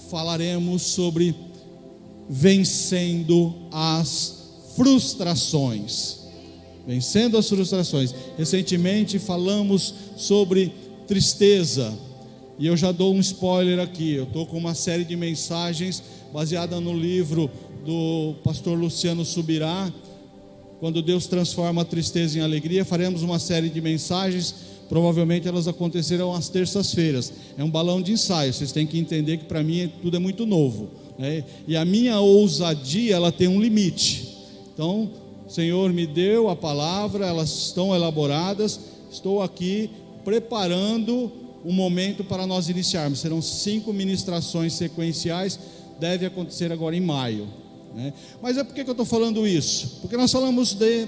falaremos sobre vencendo as frustrações. Vencendo as frustrações. Recentemente falamos sobre tristeza, e eu já dou um spoiler aqui. Eu estou com uma série de mensagens baseada no livro do pastor Luciano Subirá, Quando Deus Transforma a Tristeza em Alegria. Faremos uma série de mensagens, provavelmente elas acontecerão às terças-feiras. É um balão de ensaio, vocês têm que entender que para mim tudo é muito novo, né? E a minha ousadia, ela tem um limite. Então, o Senhor me deu a palavra, elas estão elaboradas, estou aqui preparando um momento para nós iniciarmos. Serão 5 ministrações sequenciais, deve acontecer agora em maio, né? Mas por que eu estou falando isso? Porque nós falamos de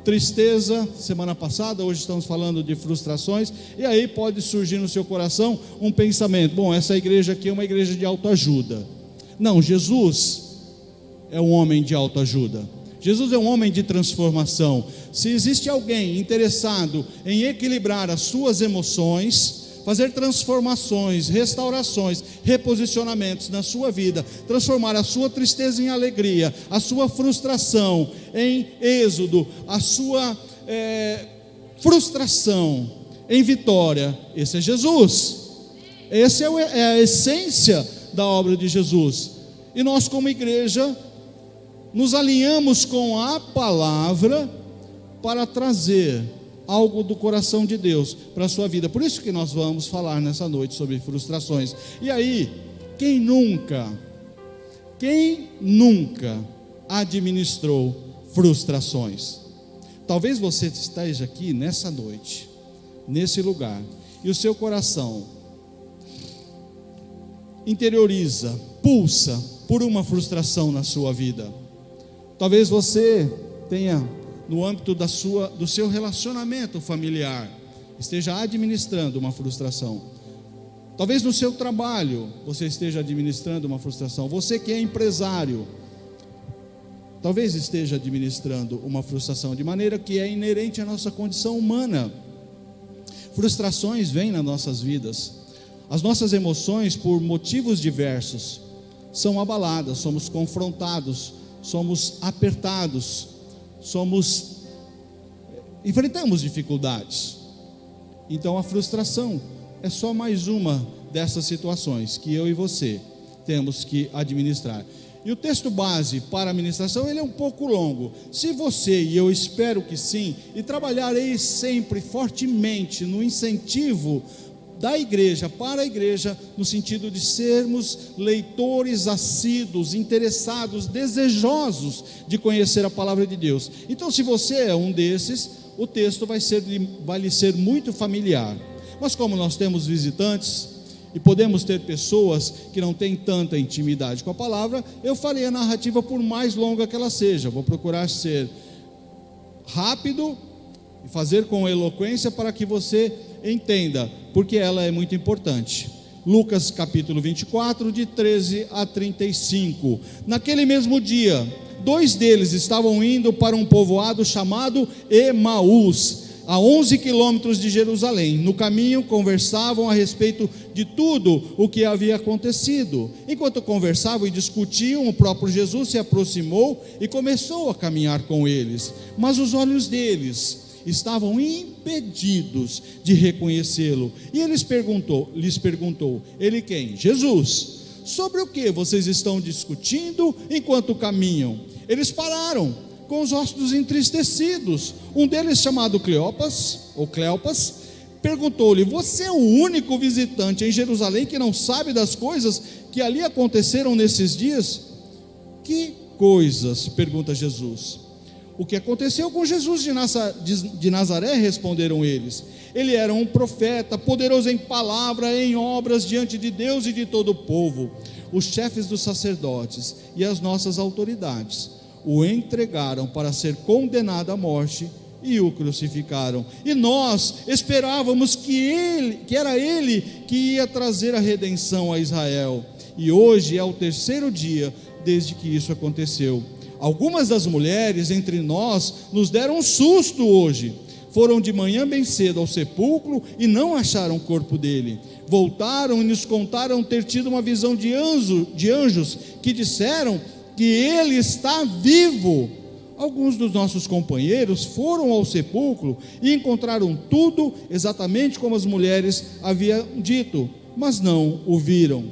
tristeza semana passada, hoje estamos falando de frustrações, e aí pode surgir no seu coração um pensamento: bom, essa igreja aqui é uma igreja de autoajuda. Não, Jesus é um homem de autoajuda. Jesus é um homem de transformação. Se existe alguém interessado em equilibrar as suas emoções, fazer transformações, restaurações, reposicionamentos na sua vida, transformar a sua tristeza em alegria, a sua frustração em êxodo, a sua frustração em vitória, esse é Jesus. Essa é a essência da obra de Jesus. E nós, como igreja, nos alinhamos com a palavra para trazer algo do coração de Deus para a sua vida. Por isso que nós vamos falar nessa noite sobre frustrações. E aí, quem nunca administrou frustrações? Talvez você esteja aqui nessa noite, nesse lugar, e o seu coração interioriza, pulsa por uma frustração na sua vida. Talvez você tenha, no âmbito do seu relacionamento familiar, esteja administrando uma frustração. Talvez no seu trabalho você esteja administrando uma frustração. Você que é empresário, talvez esteja administrando uma frustração, de maneira que é inerente à nossa condição humana. Frustrações vêm nas nossas vidas. As nossas emoções, por motivos diversos, são abaladas, somos confrontados, somos apertados, enfrentamos dificuldades. Então a frustração é só mais uma dessas situações que eu e você temos que administrar. E o texto base para a ministração, ele é um pouco longo. Se você, e eu espero que sim, e trabalharei sempre fortemente no incentivo da igreja, para a igreja, no sentido de sermos leitores assíduos, interessados, desejosos de conhecer a palavra de Deus. Então, se você é um desses, o texto vai lhe ser muito familiar. Mas como nós temos visitantes, e podemos ter pessoas que não têm tanta intimidade com a palavra, eu farei a narrativa por mais longa que ela seja. Vou procurar ser rápido e fazer com eloquência para que você entenda, porque ela é muito importante. Lucas capítulo 24, de 13 a 35. Naquele mesmo dia, 2 deles estavam indo para um povoado chamado Emaús, a 11 quilômetros de Jerusalém. No caminho conversavam a respeito de tudo o que havia acontecido. Enquanto conversavam e discutiam, o próprio Jesus se aproximou e começou a caminhar com eles, mas os olhos deles estavam impedidos de reconhecê-lo. E lhes perguntou: ele quem? Jesus. Sobre o que vocês estão discutindo enquanto caminham? Eles pararam, com os rostos entristecidos. Um deles, chamado Cleopas, perguntou-lhe: você é o único visitante em Jerusalém que não sabe das coisas que ali aconteceram nesses dias? Que coisas? Pergunta Jesus. O que aconteceu com Jesus de Nazaré, responderam eles. Ele era um profeta, poderoso em palavra, em obras, diante de Deus e de todo o povo. Os chefes dos sacerdotes e as nossas autoridades o entregaram para ser condenado à morte e o crucificaram. E nós esperávamos que era ele que ia trazer a redenção a Israel. E hoje é o 3º dia desde que isso aconteceu. Algumas das mulheres entre nós nos deram um susto hoje, Foram de manhã bem cedo ao sepulcro e não acharam o corpo dele. Voltaram e nos contaram ter tido uma visão de anjos que disseram que ele está vivo. Alguns dos nossos companheiros foram ao sepulcro e encontraram tudo exatamente como as mulheres haviam dito, mas não o viram.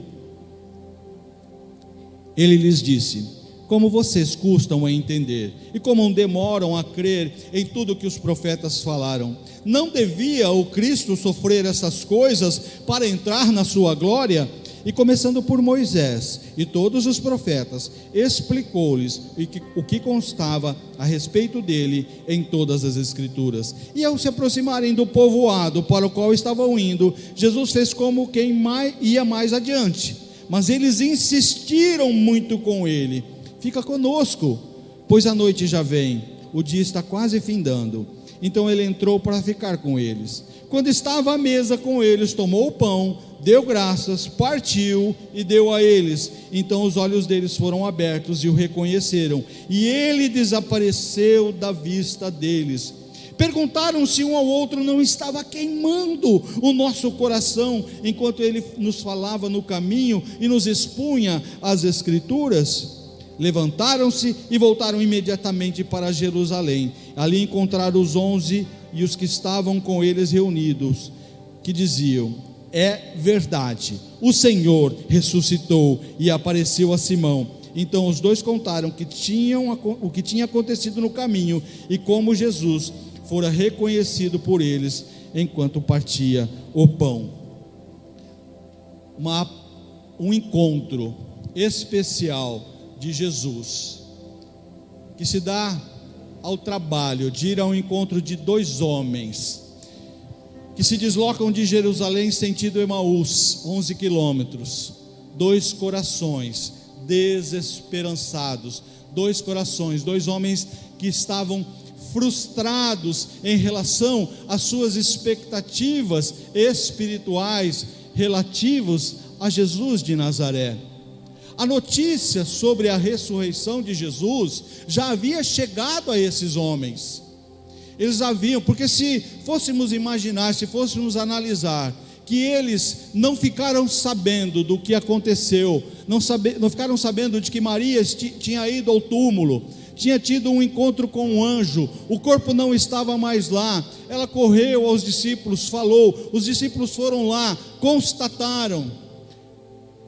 Ele lhes disse: como vocês custam a entender e como demoram a crer em tudo que os profetas falaram. Não devia o Cristo sofrer essas coisas para entrar na sua glória? E começando por Moisés e todos os profetas, explicou-lhes o que constava a respeito dele em todas as Escrituras. E ao se aproximarem do povoado para o qual estavam indo, Jesus fez como quem ia mais adiante, mas eles insistiram muito com ele: fica conosco, pois a noite já vem, o dia está quase findando. Então ele entrou para ficar com eles. Quando estava à mesa com eles, tomou o pão, deu graças, partiu e deu a eles. Então os olhos deles foram abertos e o reconheceram, e ele desapareceu da vista deles. Perguntaram se um ao outro não estava queimando o nosso coração, enquanto ele nos falava no caminho e nos expunha as Escrituras. Levantaram-se e voltaram imediatamente para Jerusalém. Ali encontraram os 11 e os que estavam com eles reunidos, que diziam: é verdade, o Senhor ressuscitou e apareceu a Simão. Então os dois contaram o que tinha acontecido no caminho e como Jesus fora reconhecido por eles enquanto partia o pão. Um encontro especial de Jesus, que se dá ao trabalho de ir ao encontro de dois homens que se deslocam de Jerusalém sentido Emaús, 11 quilômetros, dois corações desesperançados, dois corações, dois homens que estavam frustrados em relação às suas expectativas espirituais relativos a Jesus de Nazaré. A notícia sobre a ressurreição de Jesus já havia chegado a esses homens. Eles haviam, porque se fôssemos imaginar, se fôssemos analisar, que eles não ficaram sabendo do que aconteceu, não ficaram sabendo de que Maria tinha ido ao túmulo, tinha tido um encontro com um anjo, o corpo não estava mais lá, ela correu aos discípulos, falou, os discípulos foram lá, constataram.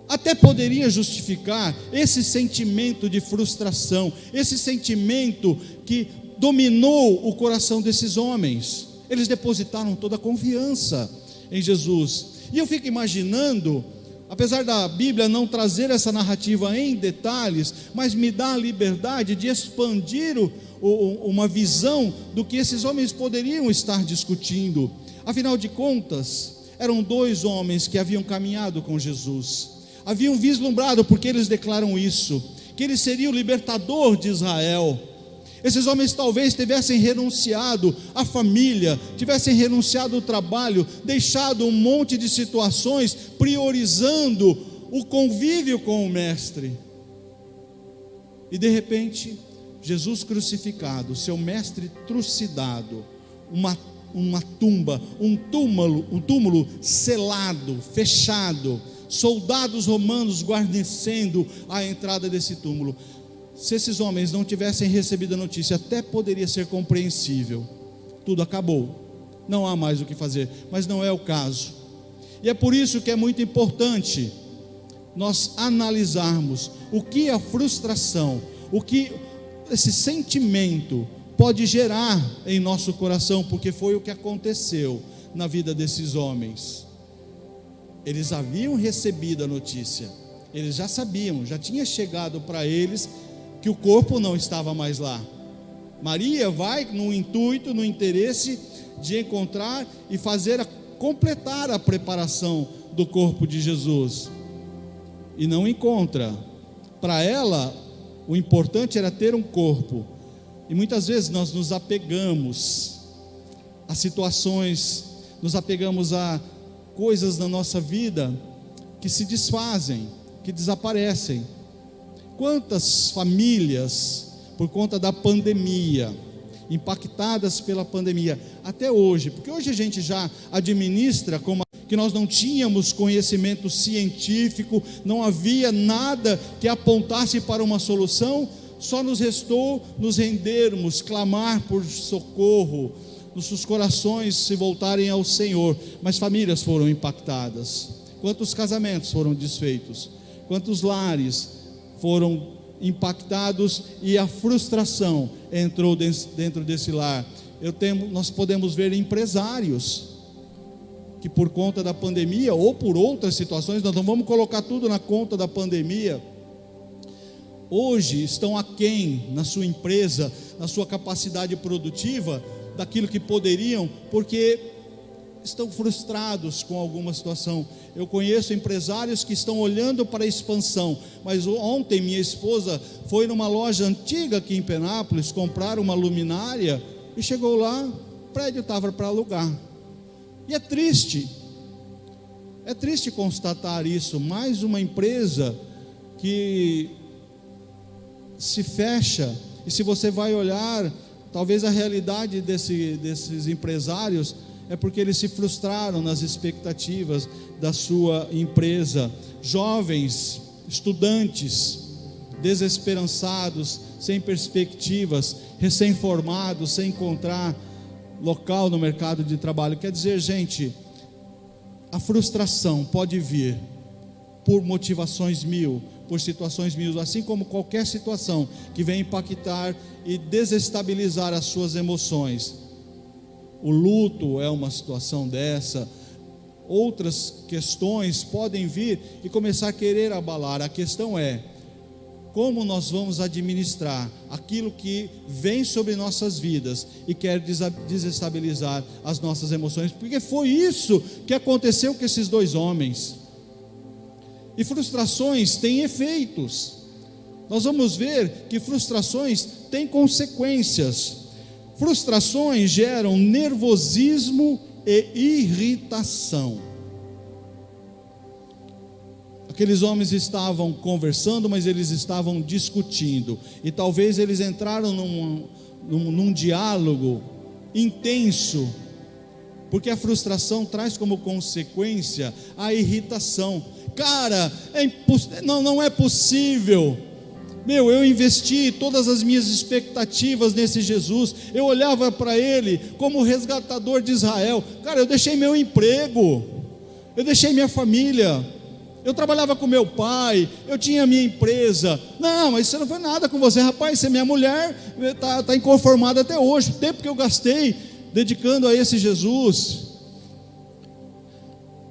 Até poderia justificar esse sentimento de frustração, esse sentimento que dominou o coração desses homens. Eles depositaram toda a confiança em Jesus. E eu fico imaginando, apesar da Bíblia não trazer essa narrativa em detalhes, mas me dá a liberdade de expandir uma visão do que esses homens poderiam estar discutindo. Afinal de contas, eram dois homens que haviam caminhado com Jesus, haviam vislumbrado, porque eles declaram isso, que ele seria o libertador de Israel. Esses homens talvez tivessem renunciado à família, tivessem renunciado ao trabalho, deixado um monte de situações, priorizando o convívio com o Mestre. E de repente, Jesus crucificado, seu Mestre trucidado, uma tumba, um túmulo selado, fechado, soldados romanos guarnecendo a entrada desse túmulo. Se esses homens não tivessem recebido a notícia, até poderia ser compreensível. Tudo acabou, não há mais o que fazer, mas não é o caso. E é por isso que é muito importante nós analisarmos o que a frustração, o que esse sentimento pode gerar em nosso coração, porque foi o que aconteceu na vida desses homens. Eles haviam recebido a notícia, eles já sabiam, já tinha chegado para eles que o corpo não estava mais lá. Maria vai no intuito, no interesse de encontrar e completar a preparação do corpo de Jesus, e não encontra. Para ela, o importante era ter um corpo, e muitas vezes nós nos apegamos a situações, nos apegamos a coisas na nossa vida que se desfazem, que desaparecem. Quantas famílias, por conta da pandemia, impactadas pela pandemia, até hoje, porque hoje a gente já administra como que nós não tínhamos conhecimento científico, não havia nada que apontasse para uma solução, só nos restou nos rendermos, clamar por socorro, nossos corações se voltarem ao Senhor. Mas famílias foram impactadas, quantos casamentos foram desfeitos, quantos lares foram impactados, e a frustração entrou dentro desse lar. Nós podemos ver empresários que, por conta da pandemia ou por outras situações, nós não vamos colocar tudo na conta da pandemia, hoje estão aquém na sua empresa, na sua capacidade produtiva, daquilo que poderiam, porque estão frustrados com alguma situação. Eu conheço empresários que estão olhando para a expansão, mas ontem minha esposa foi numa loja antiga aqui em Penápolis comprar uma luminária, e chegou lá, o prédio estava para alugar. E é triste constatar isso. Mais uma empresa que se fecha. E se você vai olhar, talvez a realidade desses empresários é porque eles se frustraram nas expectativas da sua empresa. Jovens, estudantes, desesperançados, sem perspectivas, recém-formados, sem encontrar local no mercado de trabalho. Quer dizer, gente, a frustração pode vir por motivações mil, por situações mil, assim como qualquer situação que vem impactar e desestabilizar as suas emoções. O luto é uma situação dessa. Outras questões podem vir e começar a querer abalar. A questão é como nós vamos administrar aquilo que vem sobre nossas vidas e quer desestabilizar as nossas emoções, porque foi isso que aconteceu com esses dois homens. E frustrações têm efeitos. Nós vamos ver que frustrações têm consequências. Frustrações geram nervosismo e irritação. Aqueles homens estavam conversando, mas eles estavam discutindo, e talvez eles entraram num diálogo intenso, porque a frustração traz como consequência a irritação. Cara, não é possível. Eu investi todas as minhas expectativas nesse Jesus, eu olhava para Ele como resgatador de Israel. Cara, eu deixei meu emprego, eu deixei minha família, eu trabalhava com meu pai, eu tinha minha empresa. Não, mas isso não foi nada com você, rapaz. Você é minha mulher, está inconformada até hoje. O tempo que eu gastei dedicando a esse Jesus.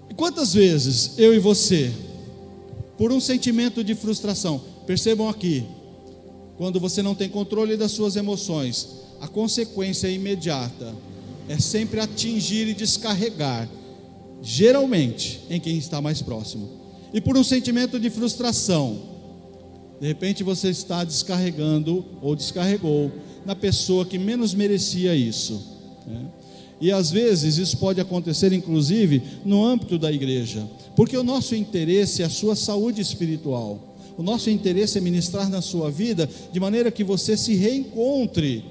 E quantas vezes eu e você, por um sentimento de frustração, percebam aqui, quando você não tem controle das suas emoções, a consequência imediata é sempre atingir e descarregar, geralmente em quem está mais próximo. E por um sentimento de frustração, de repente você está descarregando ou descarregou na pessoa que menos merecia isso, né? E às vezes isso pode acontecer inclusive no âmbito da igreja, porque o nosso interesse é a sua saúde espiritual. O nosso interesse é ministrar na sua vida de maneira que você se reencontre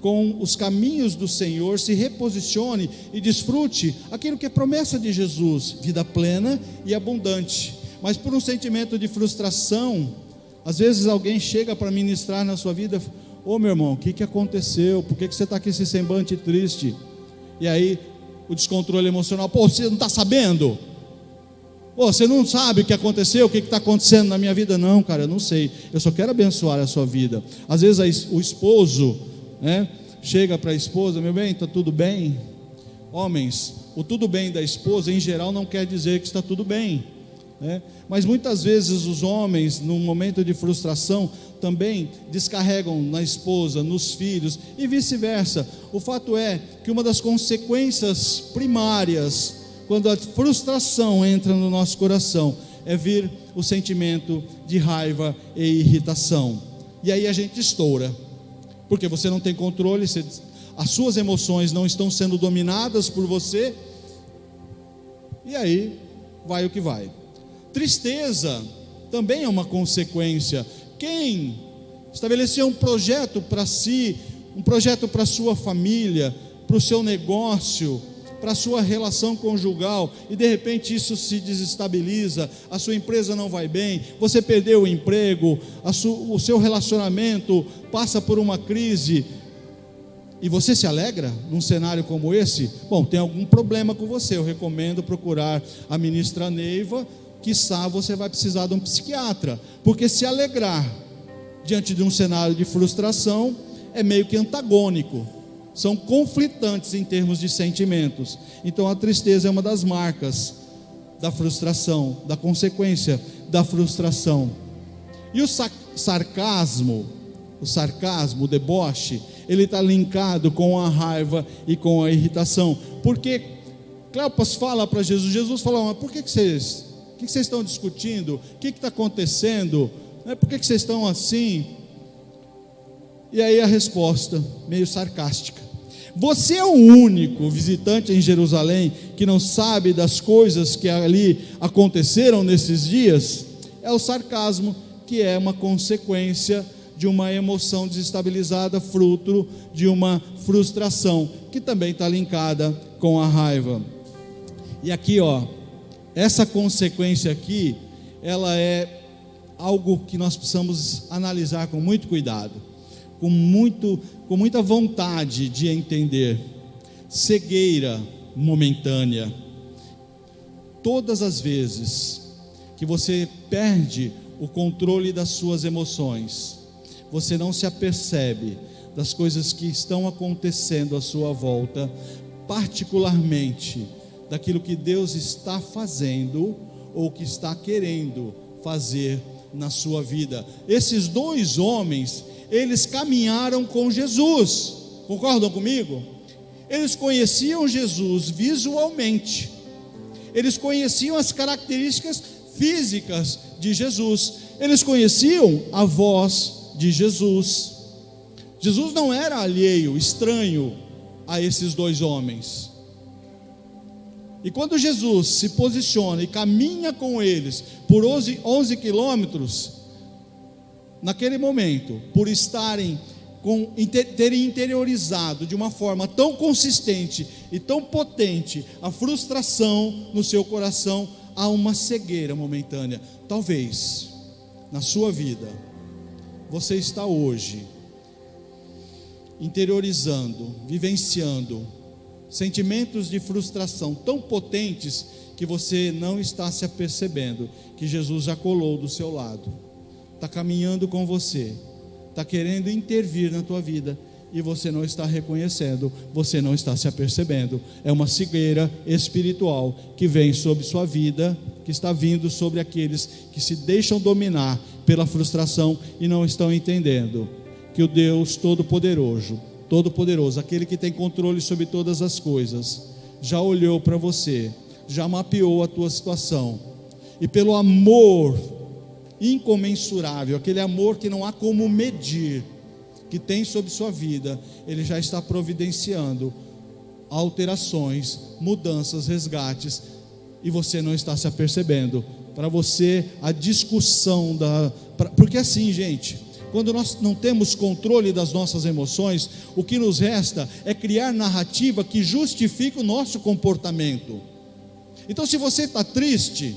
com os caminhos do Senhor, se reposicione e desfrute aquilo que é promessa de Jesus, vida plena e abundante. Mas por um sentimento de frustração, às vezes alguém chega para ministrar na sua vida: ô meu irmão, o que aconteceu? Por que você está com esse semblante triste? E aí o descontrole emocional: pô, você não está sabendo? Pô, você não sabe o que aconteceu, o que está acontecendo na minha vida? Não, cara, eu não sei, eu só quero abençoar a sua vida. Às vezes o esposo, né, chega para a esposa: meu bem, está tudo bem? Homens, o tudo bem da esposa em geral não quer dizer que está tudo bem, né? Mas muitas vezes os homens, num momento de frustração, também descarregam na esposa, nos filhos e vice-versa. O fato é que uma das consequências primárias, quando a frustração entra no nosso coração, é vir o sentimento de raiva e irritação. E aí a gente estoura, porque você não tem controle, as suas emoções não estão sendo dominadas por você, e aí vai o que vai. Tristeza também é uma consequência. Quem estabelecia um projeto para si, um projeto para sua família, para o seu negócio, para a sua relação conjugal, e de repente isso se desestabiliza, a sua empresa não vai bem, você perdeu o emprego, o seu relacionamento passa por uma crise, e você se alegra num cenário como esse? Bom, tem algum problema com você. Eu recomendo procurar a ministra Neiva, quiçá você vai precisar de um psiquiatra, porque se alegrar diante de um cenário de frustração é meio que antagônico, são conflitantes em termos de sentimentos. Então a tristeza é uma das marcas da frustração, da consequência da frustração. E o sarcasmo, o deboche, ele está linkado com a raiva e com a irritação, porque Cleopas fala para Jesus fala: mas por que vocês estão discutindo? O que está acontecendo? Por que vocês estão assim? E aí a resposta, meio sarcástica: você é o único visitante em Jerusalém que não sabe das coisas que ali aconteceram nesses dias? É o sarcasmo, que é uma consequência de uma emoção desestabilizada, fruto de uma frustração, que também está linkada com a raiva. E aqui, essa consequência aqui, ela é algo que nós precisamos analisar com muito cuidado, com muita vontade de entender. Cegueira momentânea. Todas as vezes que você perde o controle das suas emoções, você não se apercebe das coisas que estão acontecendo à sua volta, particularmente daquilo que Deus está fazendo ou que está querendo fazer na sua vida. Esses dois homens, eles caminharam com Jesus, concordam comigo? Eles conheciam Jesus visualmente, eles conheciam as características físicas de Jesus, eles conheciam a voz de Jesus. Jesus não era alheio, estranho a esses dois homens. E quando Jesus se posiciona e caminha com eles por 11 quilômetros, naquele momento, por terem interiorizado de uma forma tão consistente e tão potente a frustração no seu coração, há uma cegueira momentânea. Talvez na sua vida você está hoje interiorizando, vivenciando sentimentos de frustração tão potentes que você não está se apercebendo que Jesus já colou do seu lado, está caminhando com você, está querendo intervir na tua vida, e você não está reconhecendo, você não está se apercebendo. É uma cegueira espiritual que vem sobre sua vida, que está vindo sobre aqueles que se deixam dominar pela frustração e não estão entendendo que o Deus Todo-Poderoso, aquele que tem controle sobre todas as coisas, já olhou para você, já mapeou a tua situação, e pelo amor incomensurável, aquele amor que não há como medir, que tem sobre sua vida, Ele já está providenciando alterações, mudanças, resgates, e você não está se apercebendo. Para você, a discussão porque assim, gente, quando nós não temos controle das nossas emoções, o que nos resta é criar narrativa que justifique o nosso comportamento. Então, se você está triste,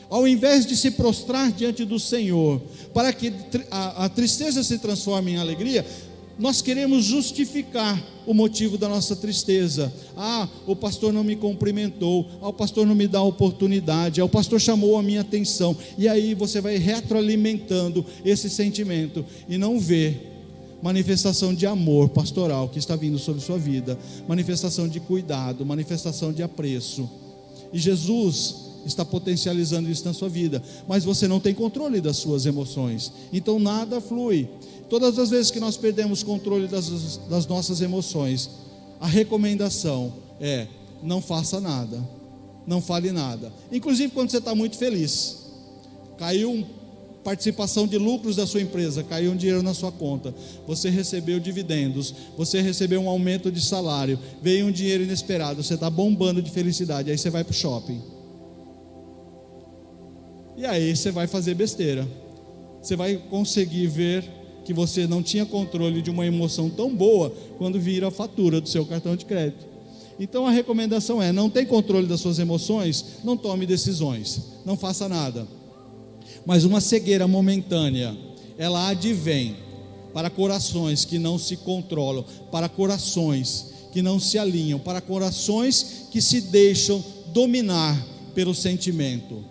ao invés de se prostrar diante do Senhor, para que a tristeza se transforme em alegria, nós queremos justificar o motivo da nossa tristeza. O pastor não me cumprimentou, o pastor não me dá oportunidade, o pastor chamou a minha atenção, e aí você vai retroalimentando esse sentimento, e não vê manifestação de amor pastoral que está vindo sobre sua vida, manifestação de cuidado, manifestação de apreço, e Jesus está potencializando isso na sua vida, mas você não tem controle das suas emoções, então nada flui. Todas as vezes que nós perdemos controle das nossas emoções, a recomendação é: não faça nada, não fale nada, inclusive quando você está muito feliz, caiu participação de lucros da sua empresa, caiu um dinheiro na sua conta, você recebeu dividendos, você recebeu um aumento de salário, veio um dinheiro inesperado, você está bombando de felicidade, aí você vai para o shopping, e aí você vai fazer besteira, você vai conseguir ver que você não tinha controle de uma emoção tão boa quando vira a fatura do seu cartão de crédito. Então a recomendação é: não tem controle das suas emoções, não tome decisões, não faça nada. Mas uma cegueira momentânea, ela advém para corações que não se controlam, para corações que não se alinham, para corações que se deixam dominar pelo sentimento.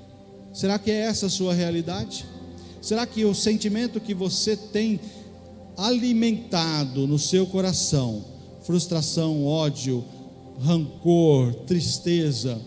Será que é essa a sua realidade? Será que o sentimento que você tem alimentado no seu coração, frustração, ódio, rancor, tristeza,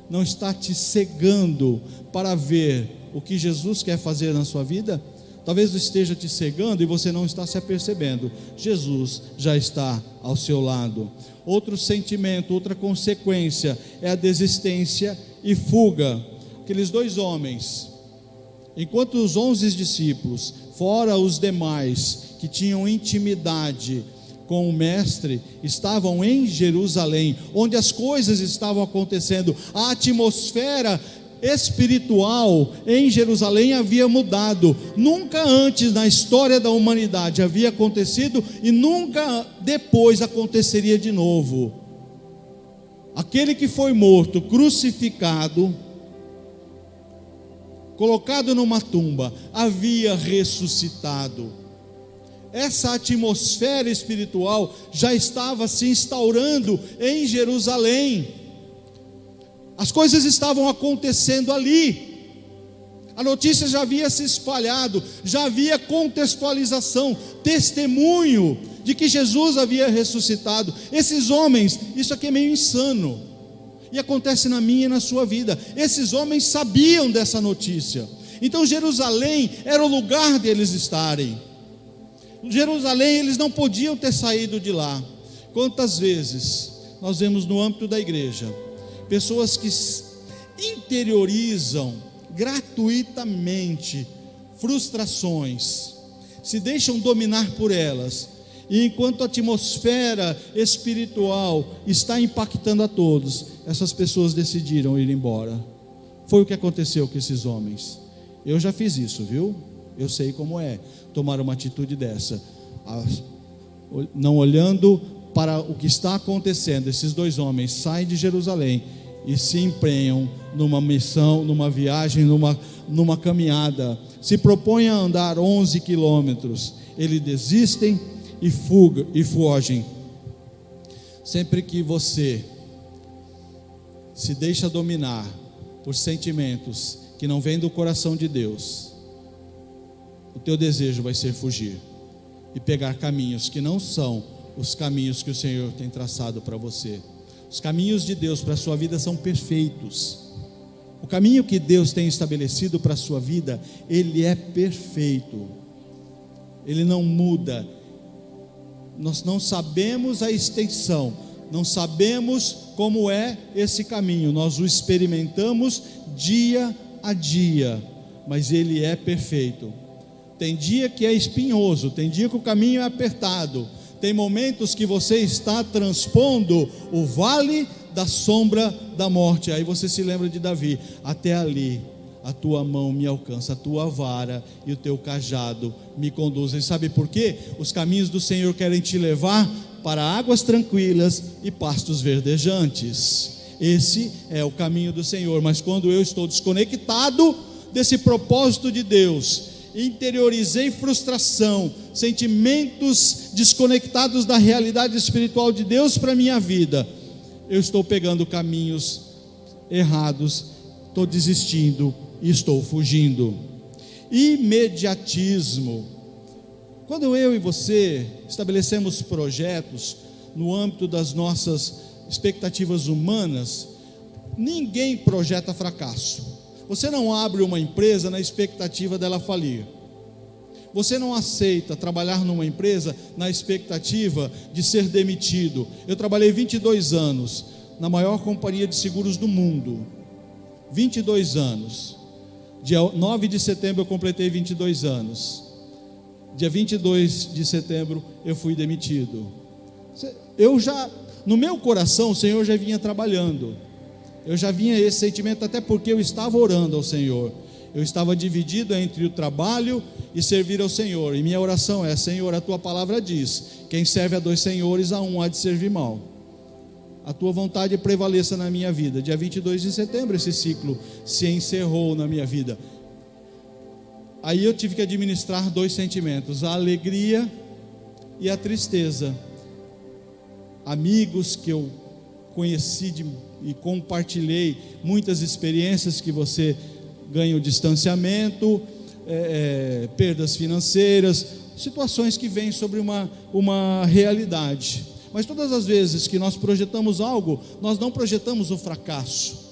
não está te cegando para ver o que Jesus quer fazer na sua vida? Talvez esteja te cegando e você não está se apercebendo. Jesus já está ao seu lado. Outro sentimento, outra consequência é a desistência e fuga. Aqueles dois homens, enquanto os 11 discípulos, fora os demais que tinham intimidade com o mestre, estavam em Jerusalém, onde as coisas estavam acontecendo, a atmosfera espiritual em Jerusalém havia mudado. Nunca antes na história da humanidade havia acontecido e nunca depois aconteceria de novo. Aquele que foi morto, crucificado, colocado numa tumba, havia ressuscitado. Essa atmosfera espiritual já estava se instaurando em Jerusalém. As coisas estavam acontecendo ali. A notícia já havia se espalhado, já havia contextualização, testemunho de que Jesus havia ressuscitado. Esses homens, isso aqui é meio insano, e acontece na minha e na sua vida. Esses homens sabiam dessa notícia. Então Jerusalém era o lugar deles estarem. Jerusalém, eles não podiam ter saído de lá. Quantas vezes nós vemos no âmbito da igreja pessoas que interiorizam gratuitamente frustrações, se deixam dominar por elas, e enquanto a atmosfera espiritual está impactando a todos, essas pessoas decidiram ir embora. Foi o que aconteceu com esses homens. Eu já fiz isso, viu? Eu sei como é tomar uma atitude dessa, não olhando para o que está acontecendo. Esses dois homens saem de Jerusalém e se empenham numa missão, numa viagem, numa caminhada, se propõem a andar 11 quilômetros, eles desistem e fogem. Sempre que você se deixa dominar por sentimentos que não vêm do coração de Deus, o teu desejo vai ser fugir e pegar caminhos que não são os caminhos que o Senhor tem traçado para você. Os caminhos de Deus para a sua vida são perfeitos. O caminho que Deus tem estabelecido para a sua vida, ele é perfeito, ele não muda. Nós não sabemos a extensão, não sabemos como é esse caminho, nós o experimentamos dia a dia, mas ele é perfeito. Tem dia que é espinhoso, tem dia que o caminho é apertado, tem momentos que você está transpondo o vale da sombra da morte. Aí você se lembra de Davi: até ali a tua mão me alcança, a tua vara e o teu cajado me conduzem. Sabe por quê? Os caminhos do Senhor querem te levar para águas tranquilas e pastos verdejantes. Esse é o caminho do Senhor. Mas quando eu estou desconectado desse propósito de Deus, interiorizei frustração, sentimentos desconectados da realidade espiritual de Deus para a minha vida, eu estou pegando caminhos errados, estou desistindo e estou fugindo. Imediatismo. Quando eu e você estabelecemos projetos no âmbito das nossas expectativas humanas, ninguém projeta fracasso. Você não abre uma empresa na expectativa dela falir. Você não aceita trabalhar numa empresa na expectativa de ser demitido. Eu trabalhei 22 anos na maior companhia de seguros do mundo. 22 anos. Dia 9 de setembro eu completei 22 anos. Dia 22 de setembro eu fui demitido. No meu coração o Senhor já vinha trabalhando. Eu já vinha esse sentimento, até porque eu estava orando ao Senhor. Eu estava dividido entre o trabalho e servir ao Senhor. E minha oração é: Senhor, a tua palavra diz: quem serve a dois senhores, a um há de servir mal. A tua vontade prevaleça na minha vida. Dia 22 de setembro esse ciclo se encerrou na minha vida. Aí eu tive que administrar dois sentimentos: a alegria e a tristeza. Amigos que eu conheci e compartilhei muitas experiências, que você ganha o distanciamento, perdas financeiras, situações que vêm sobre uma realidade. Mas todas as vezes que nós projetamos algo, nós não projetamos o fracasso.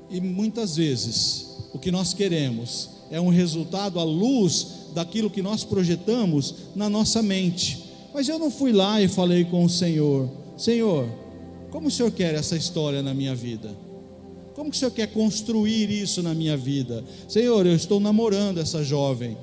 E muitas vezes o que nós queremos é um resultado à luz daquilo que nós projetamos na nossa mente. Mas eu não fui lá e falei com o Senhor: Senhor, como o Senhor quer essa história na minha vida? Como que o Senhor quer construir isso na minha vida? Senhor, eu estou namorando essa jovem.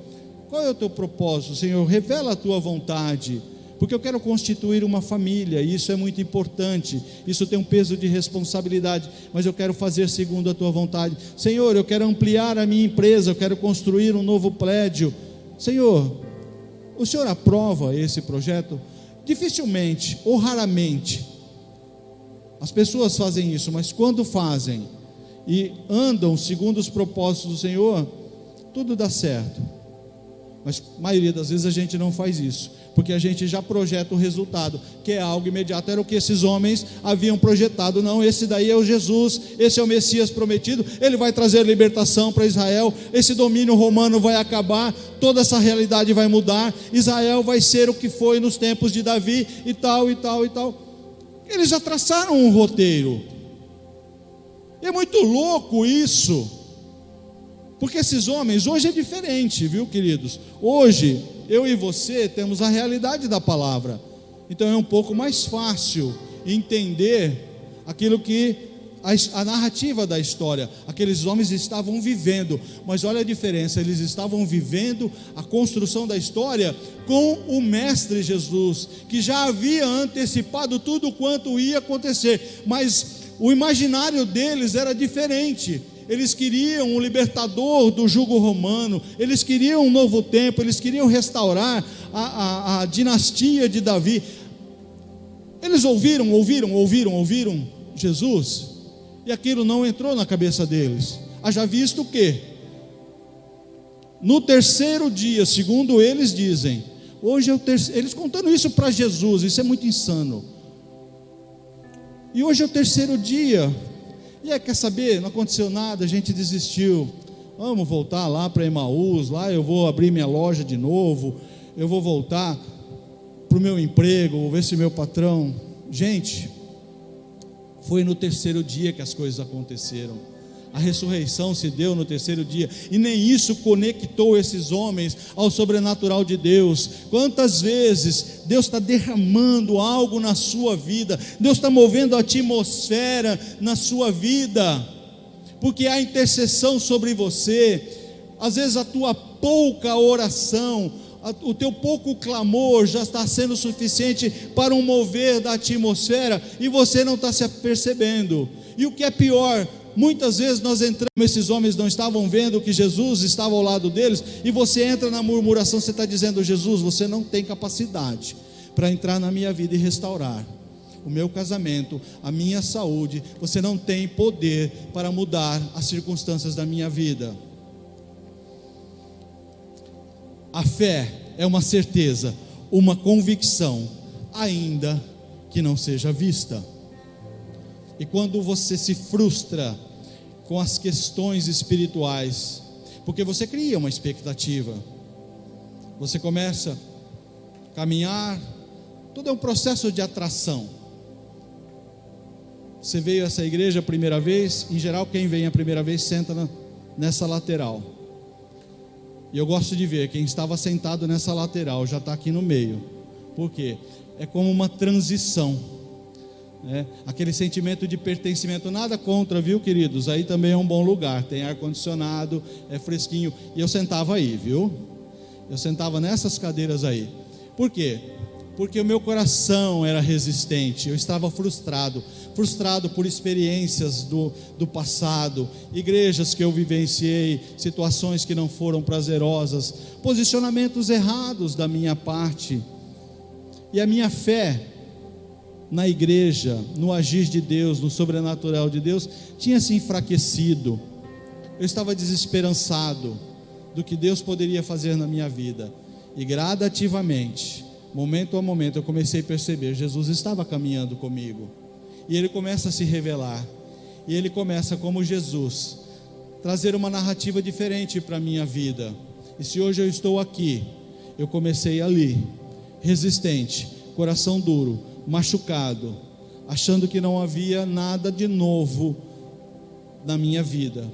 Qual é o teu propósito? Senhor, revela a tua vontade, porque eu quero constituir uma família, e isso é muito importante, isso tem um peso de responsabilidade, mas eu quero fazer segundo a tua vontade. Senhor, eu quero ampliar a minha empresa, eu quero construir um novo prédio. Senhor, o Senhor aprova esse projeto? Dificilmente ou raramente as pessoas fazem isso, mas quando fazem e andam segundo os propósitos do Senhor, tudo dá certo. Mas a maioria das vezes a gente não faz isso, porque a gente já projeta o resultado, que é algo imediato. Era o que esses homens haviam projetado: não, esse daí é o Jesus, esse é o Messias prometido, ele vai trazer libertação para Israel, esse domínio romano vai acabar, toda essa realidade vai mudar, Israel vai ser o que foi nos tempos de Davi, e tal, e tal, e tal. Eles já traçaram um roteiro. É muito louco isso, porque esses homens, hoje é diferente, viu, queridos? Hoje, eu e você temos a realidade da palavra, então é um pouco mais fácil entender aquilo que a narrativa da história. Aqueles homens estavam vivendo, mas olha a diferença: eles estavam vivendo a construção da história com o Mestre Jesus, que já havia antecipado tudo quanto ia acontecer, mas o imaginário deles era diferente. Eles queriam um libertador do jugo romano, eles queriam um novo tempo, eles queriam restaurar a dinastia de Davi. Eles ouviram Jesus, e aquilo não entrou na cabeça deles. Haja visto que no terceiro dia, segundo eles dizem, hoje é o terceiro, eles contando isso para Jesus, isso é muito insano. E hoje é o terceiro dia. E aí, quer saber, não aconteceu nada, a gente desistiu, vamos voltar lá para Emaús, lá eu vou abrir minha loja de novo, eu vou voltar para o meu emprego, vou ver se meu patrão... Gente, foi no terceiro dia que as coisas aconteceram. A ressurreição se deu no terceiro dia, e nem isso conectou esses homens ao sobrenatural de Deus. Quantas vezes Deus está derramando algo na sua vida, Deus está movendo a atmosfera na sua vida, porque há intercessão sobre você. Às vezes a tua pouca oração, o teu pouco clamor já está sendo suficiente para um mover da atmosfera, e você não está se apercebendo. E o que é pior, muitas vezes nós entramos, esses homens não estavam vendo que Jesus estava ao lado deles, e você entra na murmuração, você está dizendo: Jesus, você não tem capacidade para entrar na minha vida e restaurar o meu casamento, a minha saúde, você não tem poder para mudar as circunstâncias da minha vida. A fé é uma certeza, uma convicção, ainda que não seja vista. E quando você se frustra com as questões espirituais, porque você cria uma expectativa, você começa a caminhar, tudo é um processo de atração. Você veio a essa igreja a primeira vez, em geral quem vem a primeira vez senta nessa lateral, e eu gosto de ver quem estava sentado nessa lateral já está aqui no meio. Por quê? É como uma transição, aquele sentimento de pertencimento. Nada contra, viu, queridos? Aí também é um bom lugar, tem ar-condicionado, é fresquinho. E eu sentava aí, viu? Eu sentava nessas cadeiras aí. Por quê? porque o meu coração era resistente, eu estava frustrado por experiências do passado, igrejas que eu vivenciei, situações que não foram prazerosas, posicionamentos errados da minha parte, e a minha fé na igreja, no agir de Deus, no sobrenatural de Deus, tinha se enfraquecido. Eu estava desesperançado do que Deus poderia fazer na minha vida, e gradativamente, momento a momento, eu comecei a perceber, Jesus estava caminhando comigo, e Ele começa a se revelar, e Ele começa, como Jesus, trazer uma narrativa diferente para a minha vida. E se hoje eu estou aqui, eu comecei ali, resistente, coração duro, machucado, achando que não havia nada de novo na minha vida.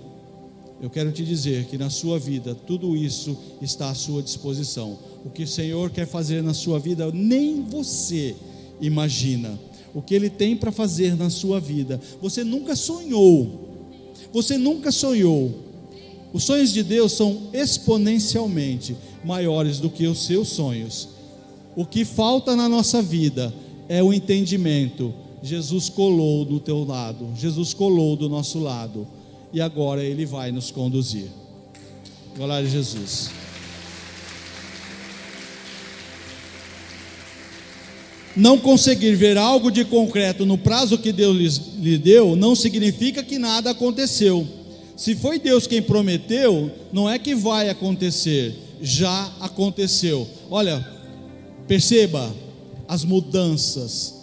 Eu quero te dizer que na sua vida, tudo isso está à sua disposição. O que o Senhor quer fazer na sua vida, nem você imagina. O que Ele tem para fazer na sua vida, você nunca sonhou. Você nunca sonhou. Os sonhos de Deus são exponencialmente maiores do que os seus sonhos. O que falta na nossa vida é o entendimento. Jesus colou do teu lado, Jesus colou do nosso lado, e agora Ele vai nos conduzir. Glória a Jesus. Não conseguir ver algo de concreto no prazo que Deus lhe deu, não significa que nada aconteceu. Se foi Deus quem prometeu, não é que vai acontecer, já aconteceu. Olha, perceba as mudanças,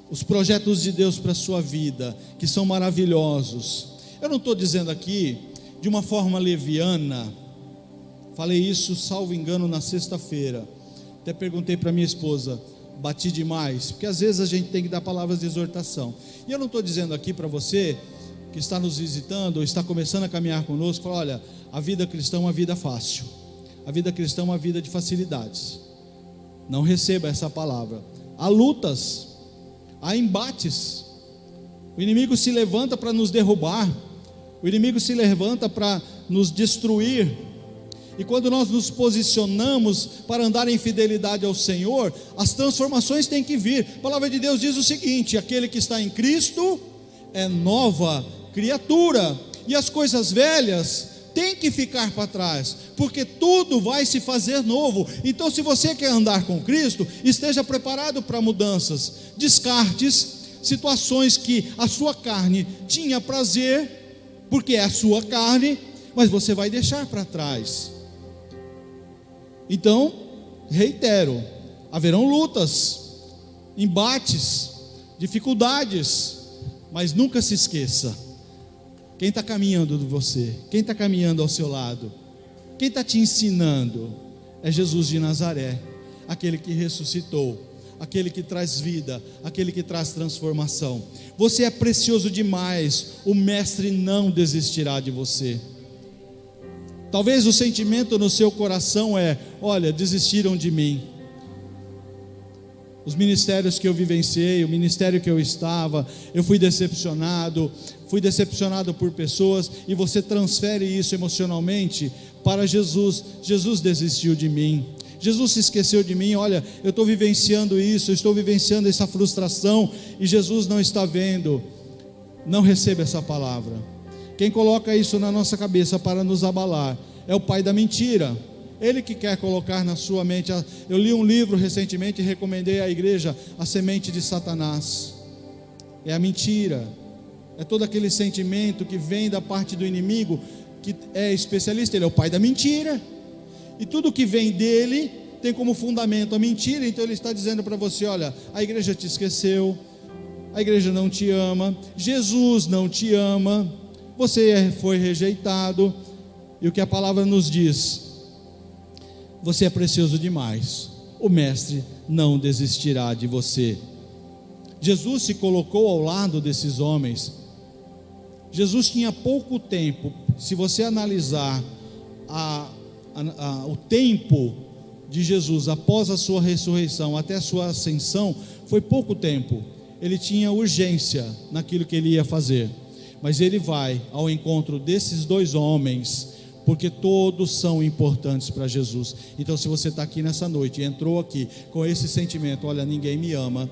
os projetos de Deus para a sua vida, que são maravilhosos. Eu não estou dizendo aqui de uma forma leviana. Falei isso, salvo engano, na sexta-feira. Até perguntei para minha esposa, bati demais? Porque às vezes a gente tem que dar palavras de exortação. E eu não estou dizendo aqui para você que está nos visitando ou está começando a caminhar conosco, fala, olha, a vida cristã é uma vida fácil, a vida cristã é uma vida de facilidades. Não receba essa palavra. Há lutas, há embates, o inimigo se levanta para nos derrubar, o inimigo se levanta para nos destruir, e quando nós nos posicionamos para andar em fidelidade ao Senhor, as transformações têm que vir. A palavra de Deus diz o seguinte: aquele que está em Cristo é nova criatura, e as coisas velhas têm que ficar para trás, porque tudo vai se fazer novo. Então, se você quer andar com Cristo, esteja preparado para mudanças, descartes situações que a sua carne tinha prazer, porque é a sua carne, mas você vai deixar para trás. Então, reitero, haverão lutas, embates, dificuldades, mas nunca se esqueça, quem está caminhando de você, quem está caminhando ao seu lado, quem está te ensinando, é Jesus de Nazaré, aquele que ressuscitou, aquele que traz vida, aquele que traz transformação. Você é precioso demais, o Mestre não desistirá de você. Talvez o sentimento no seu coração é: olha, desistiram de mim. Os ministérios que eu vivenciei, o ministério que eu estava, eu fui decepcionado por pessoas, e você transfere isso emocionalmente para Jesus. Jesus desistiu de mim, Jesus se esqueceu de mim. Olha, eu estou vivenciando isso, eu estou vivenciando essa frustração, e Jesus não está vendo. Não receba essa palavra. Quem coloca isso na nossa cabeça para nos abalar é o pai da mentira. Ele que quer colocar na sua mente. Eu li um livro recentemente e recomendei à igreja, A Semente de Satanás. É a mentira, é todo aquele sentimento que vem da parte do inimigo, que é especialista, ele é o pai da mentira, e tudo que vem dele tem como fundamento a mentira. Então ele está dizendo para você: olha, a igreja te esqueceu, a igreja não te ama, Jesus não te ama, você foi rejeitado. E o que a palavra nos diz: você é precioso demais, o Mestre não desistirá de você. Jesus se colocou ao lado desses homens. Jesus tinha pouco tempo. Se você analisar o tempo de Jesus após a sua ressurreição até a sua ascensão, foi pouco tempo. Ele tinha urgência naquilo que ele ia fazer, mas ele vai ao encontro desses dois homens porque todos são importantes para Jesus. Então, se você está aqui nessa noite e entrou aqui com esse sentimento: olha, ninguém me ama,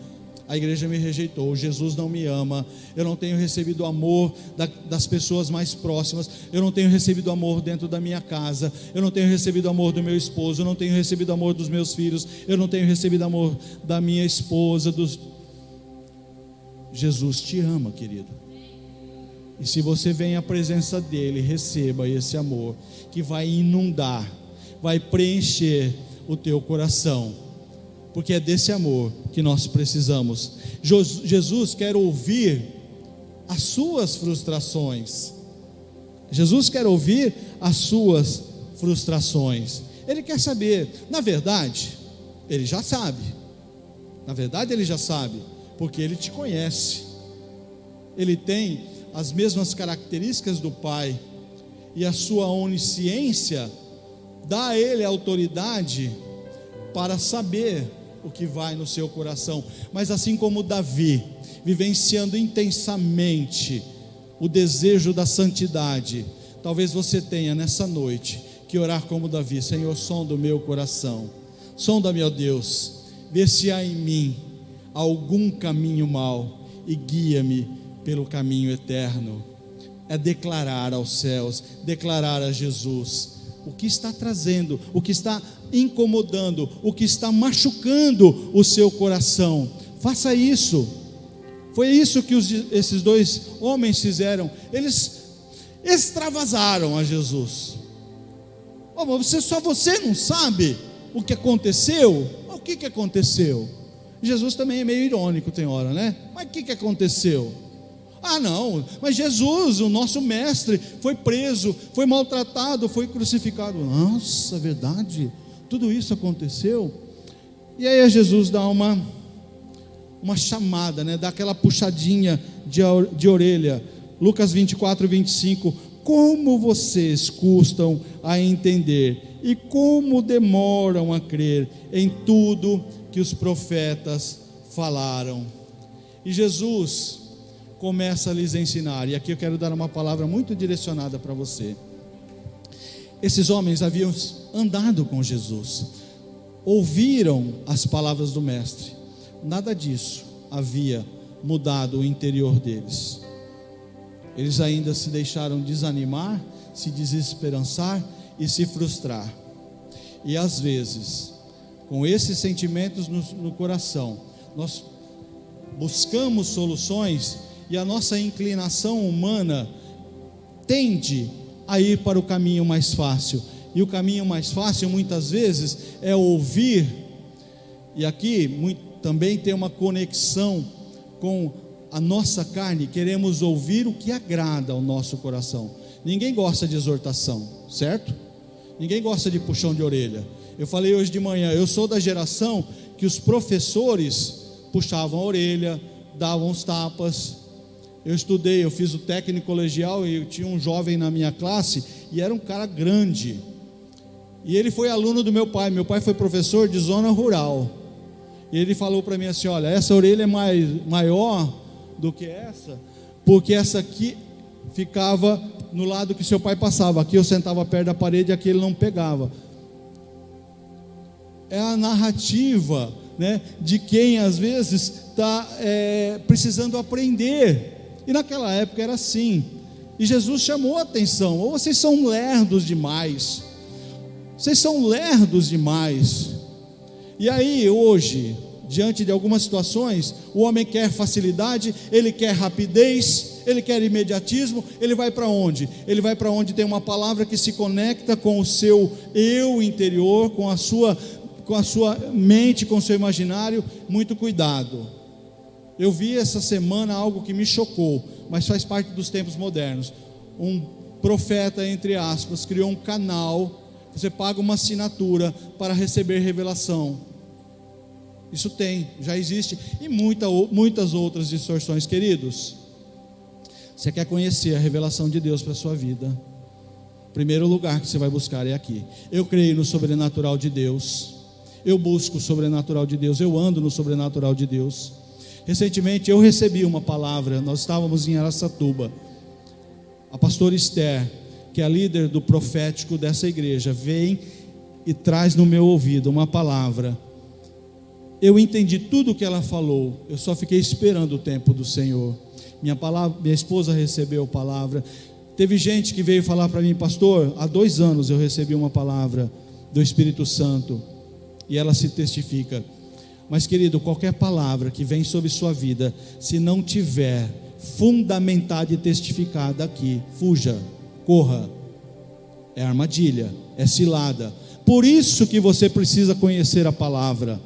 a igreja me rejeitou, Jesus não me ama, eu não tenho recebido o amor das pessoas mais próximas, eu não tenho recebido amor dentro da minha casa, eu não tenho recebido amor do meu esposo, eu não tenho recebido amor dos meus filhos, eu não tenho recebido amor da minha esposa, Jesus te ama, querido. E se você vem à presença dele, receba esse amor que vai inundar, vai preencher o teu coração, porque é desse amor que nós precisamos. Jesus quer ouvir as suas frustrações. Jesus quer ouvir as suas frustrações. Ele quer saber. Na verdade, ele já sabe. Na verdade, ele já sabe, porque ele te conhece. Ele tem as mesmas características do Pai, e a sua onisciência dá a ele autoridade para saber o que vai no seu coração. Mas assim como Davi, vivenciando intensamente o desejo da santidade, talvez você tenha nessa noite que orar como Davi: Senhor, sonda o meu coração, sonda, meu Deus, vê se há em mim algum caminho mau e guia-me pelo caminho eterno. É declarar aos céus, declarar a Jesus o que está trazendo, o que está incomodando, o que está machucando o seu coração. Faça isso. Foi isso que esses dois homens fizeram. Eles extravasaram a Jesus. Mas só você não sabe o que aconteceu? O que aconteceu? Jesus também é meio irônico, tem hora, né? Mas o que aconteceu? Não, mas Jesus, o nosso mestre, foi preso, foi maltratado, foi crucificado. Nossa, verdade, tudo isso aconteceu. E aí Jesus dá uma chamada, né? Dá aquela puxadinha de orelha. Lucas 24, 25. Como vocês custam a entender e como demoram a crer em tudo que os profetas falaram. E Jesus começa a lhes ensinar, e aqui eu quero dar uma palavra muito direcionada para você. Esses homens haviam andado com Jesus, ouviram as palavras do mestre, nada disso havia mudado o interior deles. Eles ainda se deixaram desanimar, se desesperançar e se frustrar. E às vezes, com esses sentimentos no coração, nós buscamos soluções, e a nossa inclinação humana tende a ir para o caminho mais fácil. E o caminho mais fácil muitas vezes é ouvir, e aqui também tem uma conexão com a nossa carne. Queremos ouvir o que agrada ao nosso coração. Ninguém gosta de exortação, certo? Ninguém gosta de puxão de orelha. Eu falei hoje de manhã, eu sou da geração que os professores puxavam a orelha, davam os tapas. Eu estudei, eu fiz o técnico colegial, e eu tinha um jovem na minha classe, e era um cara grande, e ele foi aluno do meu pai foi professor de zona rural, e ele falou para mim assim: olha, essa orelha é maior do que essa, porque essa aqui ficava no lado que seu pai passava, aqui eu sentava perto da parede, aqui ele não pegava. É a narrativa, né, de quem às vezes está precisando aprender. E naquela época era assim. E Jesus chamou a atenção: ou vocês são lerdos demais, vocês são lerdos demais. E aí hoje, diante de algumas situações, o homem quer facilidade, ele quer rapidez, ele quer imediatismo. Ele vai para onde? Ele vai para onde tem uma palavra que se conecta com o seu eu interior, com a sua mente, com o seu imaginário. Muito cuidado. Eu vi essa semana algo que me chocou, mas faz parte dos tempos modernos. Um profeta, entre aspas, criou um canal, você paga uma assinatura para receber revelação. Isso já existe, e muitas outras distorções. Queridos, você quer conhecer a revelação de Deus para a sua vida? O primeiro lugar que você vai buscar é aqui. Eu creio no sobrenatural de Deus, eu busco o sobrenatural de Deus, eu ando no sobrenatural de Deus. Recentemente eu recebi uma palavra, nós estávamos em Araçatuba, a pastora Esther, que é a líder do profético dessa igreja, vem e traz no meu ouvido uma palavra. Eu entendi tudo o que ela falou, eu só fiquei esperando o tempo do Senhor. Minha esposa recebeu a palavra. Teve gente que veio falar para mim: pastor, há 2 anos eu recebi uma palavra do Espírito Santo, e ela se testifica. Mas querido, qualquer palavra que vem sobre sua vida, se não tiver fundamentada e testificada aqui, fuja, corra. É armadilha, é cilada. Por isso que você precisa conhecer a palavra,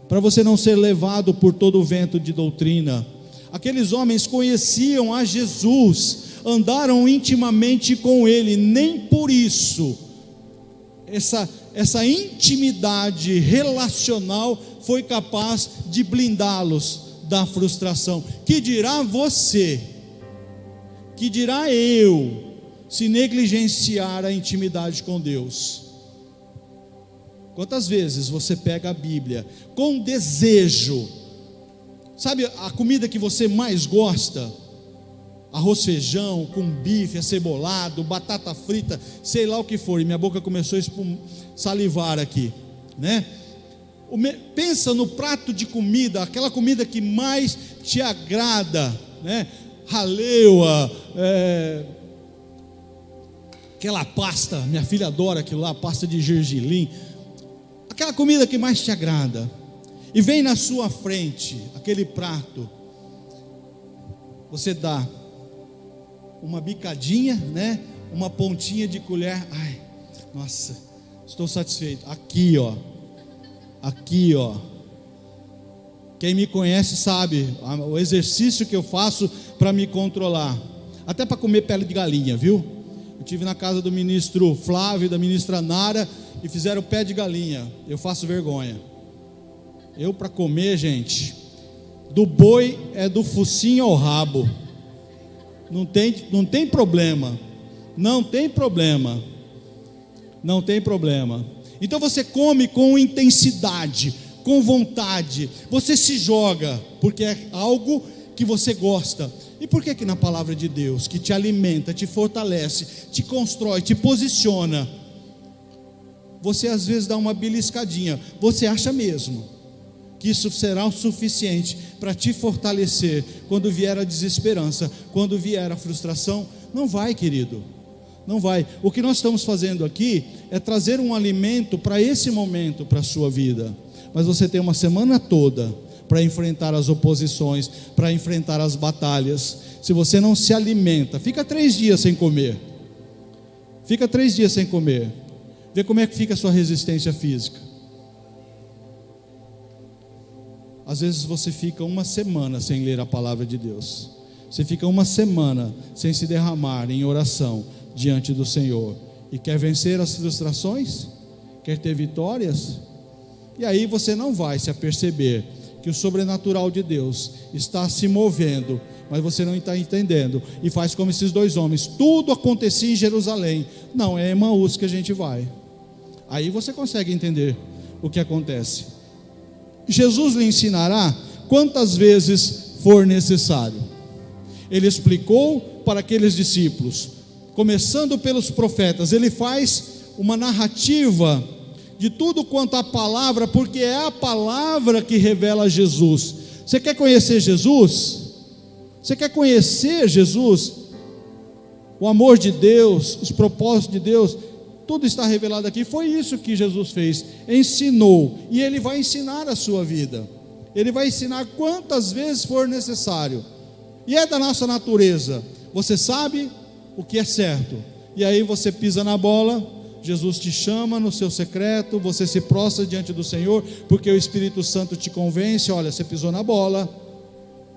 para você não ser levado por todo o vento de doutrina. Aqueles homens conheciam a Jesus, andaram intimamente com Ele, nem por isso essa intimidade relacional foi capaz de blindá-los da frustração. Que dirá você, que dirá eu, se negligenciar a intimidade com Deus? Quantas vezes você pega a Bíblia com desejo, sabe a comida que você mais gosta? Arroz, feijão, com bife acebolado, batata frita, sei lá o que for, e minha boca começou a salivar aqui, né? Pensa no prato de comida, aquela comida que mais te agrada, né? Raleua, aquela pasta, minha filha adora aquilo lá, pasta de gergelim, aquela comida que mais te agrada, e vem na sua frente aquele prato, você dá uma bicadinha, né? Uma pontinha de colher. Ai, nossa, estou satisfeito. Aqui ó. Quem me conhece sabe o exercício que eu faço para me controlar, até para comer pele de galinha, viu? Eu estive na casa do ministro Flávio e da ministra Nara e fizeram pé de galinha. Eu faço vergonha. Eu, para comer, gente, do boi é do focinho ao rabo. Não tem problema. Não tem problema. Então você come com intensidade, com vontade. Você se joga, porque é algo que você gosta. E por que na palavra de Deus, que te alimenta, te fortalece, te constrói, te posiciona, você às vezes dá uma beliscadinha? Você acha mesmo que isso será o suficiente para te fortalecer quando vier a desesperança, quando vier a frustração? Não vai, querido, não vai. O que nós estamos fazendo aqui é trazer um alimento para esse momento, para a sua vida, mas você tem uma semana toda para enfrentar as oposições, para enfrentar as batalhas. Se você não se alimenta, fica 3 dias sem comer, vê como é que fica a sua resistência física. Às vezes você fica 1 semana sem ler a palavra de Deus, você fica 1 semana sem se derramar em oração diante do Senhor, e quer vencer as frustrações, quer ter vitórias, e aí você não vai se aperceber que o sobrenatural de Deus está se movendo, mas você não está entendendo, e faz como esses 2 homens: tudo acontecia em Jerusalém. Não, é Emaús que a gente vai. Aí você consegue entender o que acontece. Jesus lhe ensinará quantas vezes for necessário. Ele explicou para aqueles discípulos, começando pelos profetas. Ele faz uma narrativa de tudo quanto a palavra, porque é a palavra que revela Jesus. Você quer conhecer Jesus? Você quer conhecer Jesus? O amor de Deus, os propósitos de Deus, tudo está revelado aqui. Foi isso que Jesus fez, ensinou, e Ele vai ensinar a sua vida. Ele vai ensinar quantas vezes for necessário, e é da nossa natureza. Você sabe o que é certo, e aí você pisa na bola. Jesus te chama no seu secreto, você se prostra diante do Senhor, porque o Espírito Santo te convence: olha, você pisou na bola,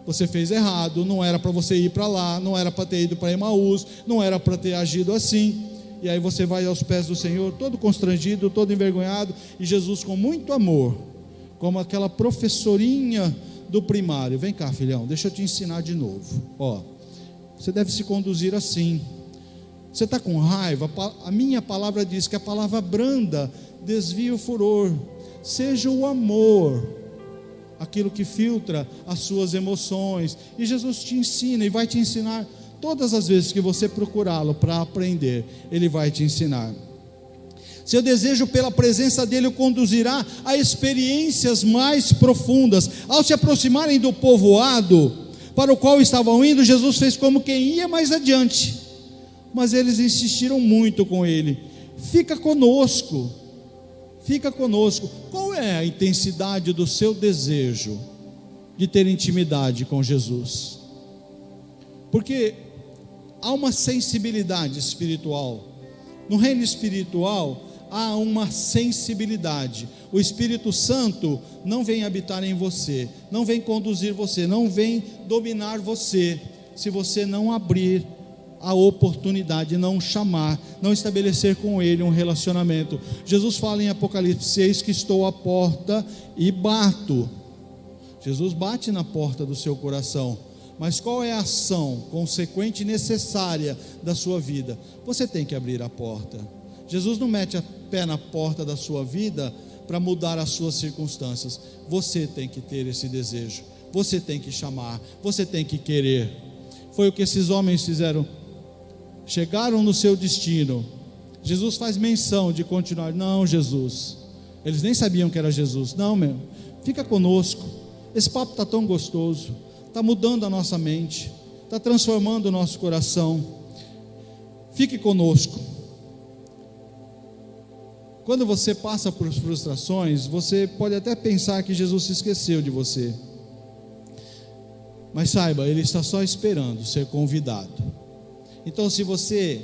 você fez errado, não era para você ir para lá, não era para ter ido para Emaús, não era para ter agido assim. E aí você vai aos pés do Senhor, todo constrangido, todo envergonhado, e Jesus com muito amor, como aquela professorinha do primário: vem cá, filhão, deixa eu te ensinar de novo. Você deve se conduzir assim. Você está com raiva? A minha palavra diz que a palavra branda desvia o furor. Seja o amor aquilo que filtra as suas emoções, e Jesus te ensina, e vai te ensinar Todas as vezes que você procurá-lo para aprender, Ele vai te ensinar. Seu desejo pela presença dEle o conduzirá a experiências mais profundas. Ao se aproximarem do povoado para o qual estavam indo, Jesus fez como quem ia mais adiante, mas eles insistiram muito com Ele: fica conosco, fica conosco. Qual é a intensidade do seu desejo de ter intimidade com Jesus? Porque há uma sensibilidade espiritual. No reino espiritual há uma sensibilidade. O Espírito Santo não vem habitar em você, não vem conduzir você, não vem dominar você, se você não abrir a oportunidade, não chamar, não estabelecer com Ele um relacionamento. Jesus fala em Apocalipse: eis que estou à porta e bato. Jesus bate na porta do seu coração. Mas qual é a ação consequente e necessária da sua vida? Você tem que abrir a porta. Jesus não mete a pé na porta da sua vida para mudar as suas circunstâncias. Você tem que ter esse desejo, você tem que chamar, você tem que querer. Foi o que esses homens fizeram. Chegaram no seu destino. Jesus faz menção de continuar. Não, Jesus, eles nem sabiam que era Jesus. Não, meu, fica conosco. Esse papo está tão gostoso, está mudando a nossa mente, está transformando o nosso coração. Fique conosco. Quando você passa por frustrações, você pode até pensar que Jesus se esqueceu de você, mas saiba, Ele está só esperando ser convidado. Então, se você,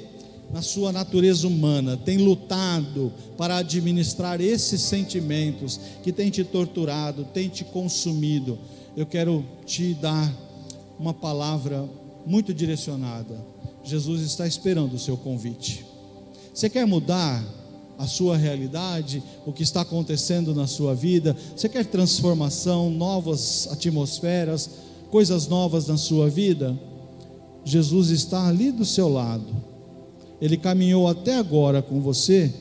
na sua natureza humana, tem lutado para administrar esses sentimentos que tem te torturado, tem te consumido, eu quero te dar uma palavra muito direcionada. Jesus está esperando o seu convite. Você quer mudar a sua realidade, o que está acontecendo na sua vida? Você quer transformação, novas atmosferas, coisas novas na sua vida? Jesus está ali do seu lado. Ele caminhou até agora com você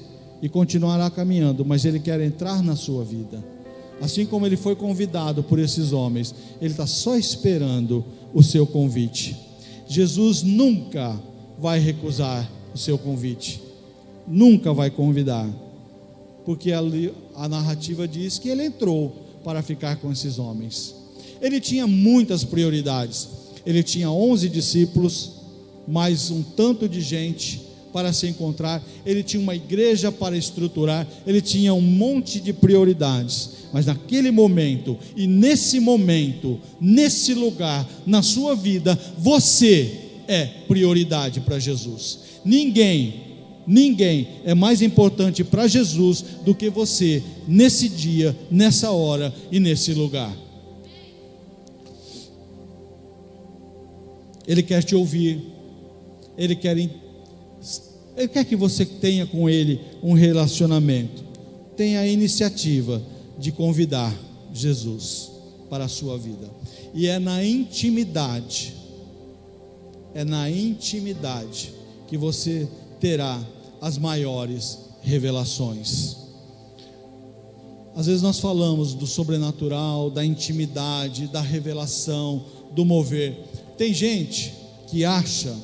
e continuará caminhando, mas Ele quer entrar na sua vida. Assim como Ele foi convidado por esses homens, Ele está só esperando o seu convite. Jesus nunca vai recusar o seu convite, nunca vai convidar, porque ali a narrativa diz que Ele entrou para ficar com esses homens. Ele tinha muitas prioridades. Ele tinha 11 discípulos, mais um tanto de gente para se encontrar. Ele tinha uma igreja para estruturar. Ele tinha um monte de prioridades. Mas naquele momento, e nesse momento, nesse lugar, na sua vida, você é prioridade para Jesus. Ninguém é mais importante para Jesus do que você, nesse dia, nessa hora e nesse lugar. Ele quer te ouvir, Ele quer que você tenha com Ele um relacionamento. Tenha a iniciativa de convidar Jesus para a sua vida. E é na intimidade que você terá as maiores revelações. Às vezes nós falamos do sobrenatural, da intimidade, da revelação, do mover. Tem gente que acha,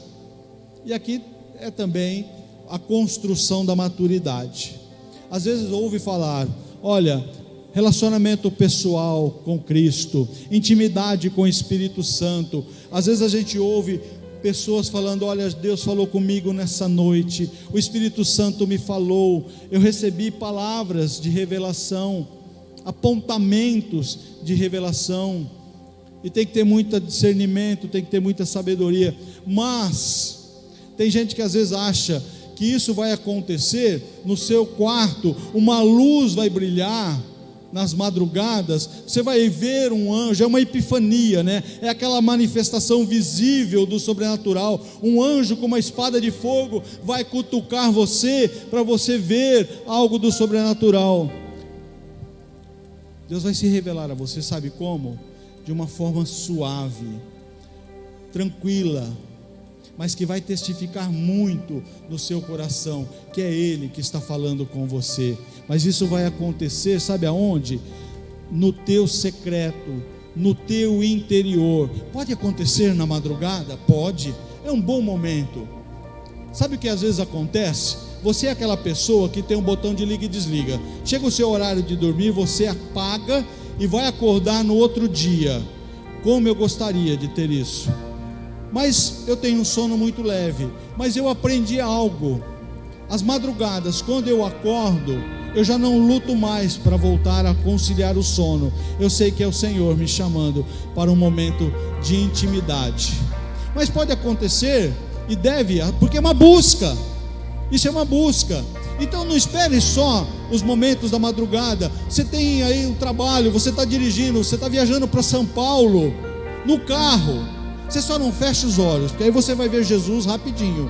e aqui é também a construção da maturidade. Às vezes ouve falar: olha, relacionamento pessoal com Cristo, intimidade com o Espírito Santo. Às vezes a gente ouve pessoas falando: olha, Deus falou comigo nessa noite, o Espírito Santo me falou, eu recebi palavras de revelação, apontamentos de revelação. E tem que ter muito discernimento, tem que ter muita sabedoria. Mas tem gente que às vezes acha que isso vai acontecer no seu quarto, uma luz vai brilhar nas madrugadas, você vai ver um anjo. É uma epifania, né? É aquela manifestação visível do sobrenatural. Um anjo com uma espada de fogo vai cutucar você, para você ver algo do sobrenatural. Deus vai se revelar a você, sabe como? De uma forma suave, tranquila, mas que vai testificar muito no seu coração, que é Ele que está falando com você. Mas isso vai acontecer, sabe aonde? No teu secreto, no teu interior. Pode acontecer na madrugada? Pode, é um bom momento. Sabe o que às vezes acontece? Você é aquela pessoa que tem um botão de liga e desliga. Chega o seu horário de dormir, você apaga e vai acordar no outro dia. Como eu gostaria de ter isso. Mas eu tenho um sono muito leve. Mas eu aprendi algo. As madrugadas, quando eu acordo, eu já não luto mais para voltar a conciliar o sono. Eu sei que é o Senhor me chamando para um momento de intimidade. Mas pode acontecer, e deve, porque é uma busca. Isso é uma busca. Então não espere só os momentos da madrugada. Você tem aí um trabalho, você está dirigindo, você está viajando para São Paulo, no carro. Você só não fecha os olhos, porque aí você vai ver Jesus rapidinho.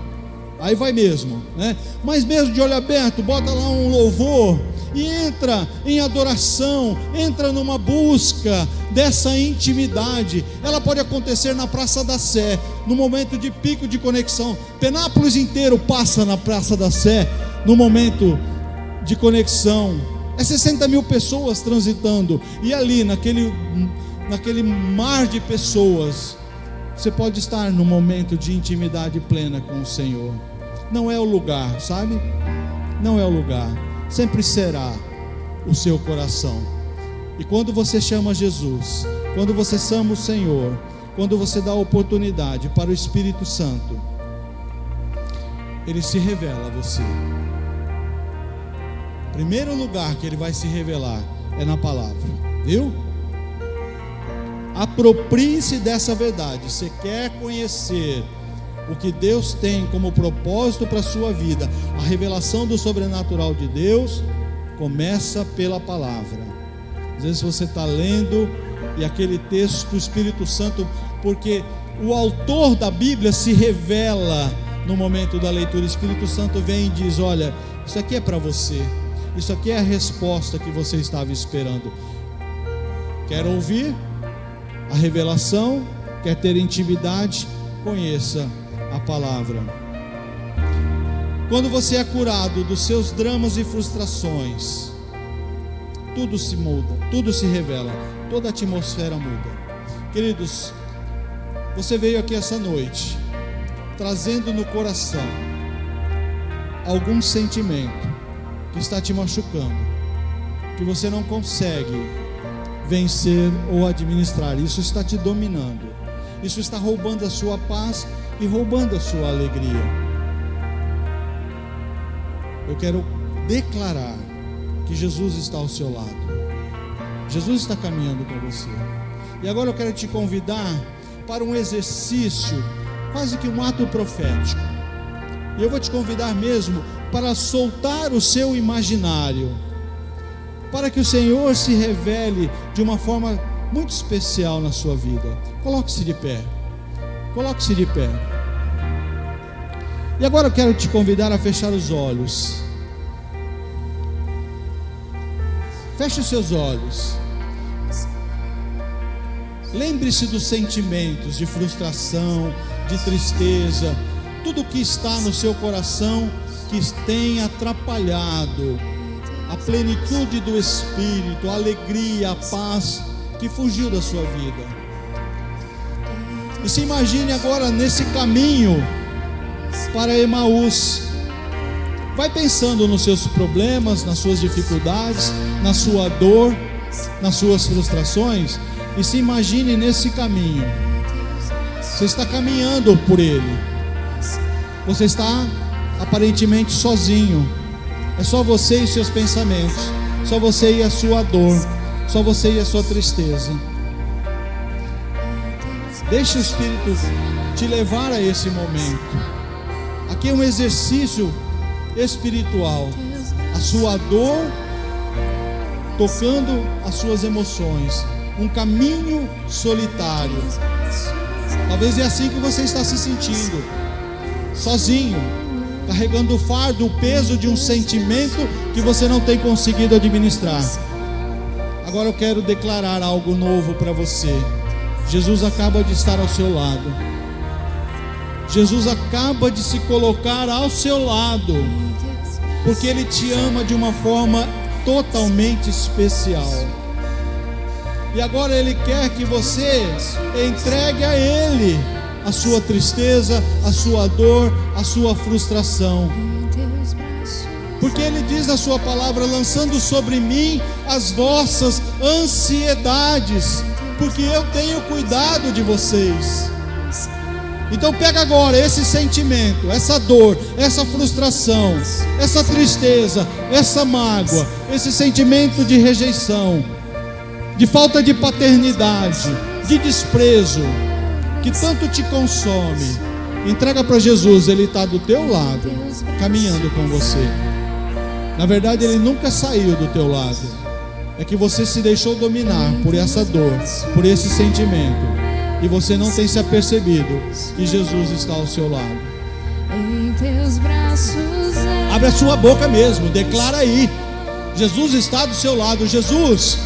Aí vai mesmo, né? Mas mesmo de olho aberto, bota lá um louvor e entra em adoração, entra numa busca dessa intimidade. Ela pode acontecer na Praça da Sé, no momento de pico de conexão. Penápolis inteiro passa na Praça da Sé, no momento de conexão. É 60 mil pessoas transitando, e ali naquele mar de pessoas, você pode estar num momento de intimidade plena com o Senhor. Não é o lugar, sabe? Não é o lugar. Sempre será o seu coração. E quando você chama Jesus, quando você chama o Senhor, quando você dá a oportunidade para o Espírito Santo, Ele se revela a você. O primeiro lugar que Ele vai se revelar é na palavra, viu? Aproprie-se dessa verdade. Você quer conhecer o que Deus tem como propósito para a sua vida, a revelação do sobrenatural de Deus começa pela palavra. Às vezes você está lendo e aquele texto do Espírito Santo, porque o autor da Bíblia se revela no momento da leitura. O Espírito Santo vem e diz: olha, isso aqui é para você, isso aqui é a resposta que você estava esperando. Quer ouvir a revelação? Quer ter intimidade? Conheça a palavra. Quando você é curado dos seus dramas e frustrações, tudo se muda, tudo se revela, toda a atmosfera muda. Queridos, você veio aqui essa noite trazendo no coração algum sentimento que está te machucando, que você não consegue vencer ou administrar. Isso está te dominando, isso está roubando a sua paz e roubando a sua alegria. Eu quero declarar que Jesus está ao seu lado. Jesus está caminhando com você. E agora eu quero te convidar para um exercício, quase que um ato profético. E eu vou te convidar mesmo para soltar o seu imaginário, para que o Senhor se revele de uma forma muito especial na sua vida. Coloque-se de pé. Coloque-se de pé. E agora eu quero te convidar a fechar os olhos. Feche os seus olhos. Lembre-se dos sentimentos de frustração, de tristeza, tudo que está no seu coração que tem atrapalhado a plenitude do Espírito, a alegria, a paz que fugiu da sua vida. E se imagine agora nesse caminho para Emaús. Vai pensando nos seus problemas, nas suas dificuldades, na sua dor, nas suas frustrações, e se imagine nesse caminho. Você está caminhando por ele. Você está aparentemente sozinho. É só você e seus pensamentos, só você e a sua dor, só você e a sua tristeza. Deixe o Espírito te levar a esse momento. Aqui é um exercício espiritual. A sua dor tocando as suas emoções. Um caminho solitário. Talvez é assim que você está se sentindo, sozinho, carregando o fardo, o peso de um sentimento que você não tem conseguido administrar. Agora eu quero declarar algo novo para você. Jesus acaba de estar ao seu lado. Jesus acaba de se colocar ao seu lado, porque Ele te ama de uma forma totalmente especial. E agora Ele quer que você entregue a Ele a sua tristeza, a sua dor, a sua frustração. Porque Ele diz na sua palavra: lançando sobre mim as vossas ansiedades, porque eu tenho cuidado de vocês. Então pega agora esse sentimento, essa dor, essa frustração, essa tristeza, essa mágoa, esse sentimento de rejeição, de falta de paternidade, de desprezo, que tanto te consome. Entrega para Jesus. Ele está do teu lado, caminhando com você. Na verdade, Ele nunca saiu do teu lado. É que você se deixou dominar por essa dor, por esse sentimento, e você não tem se apercebido que Jesus está ao seu lado. Em teus braços. Abre a sua boca mesmo, declara aí: Jesus está do seu lado. Jesus,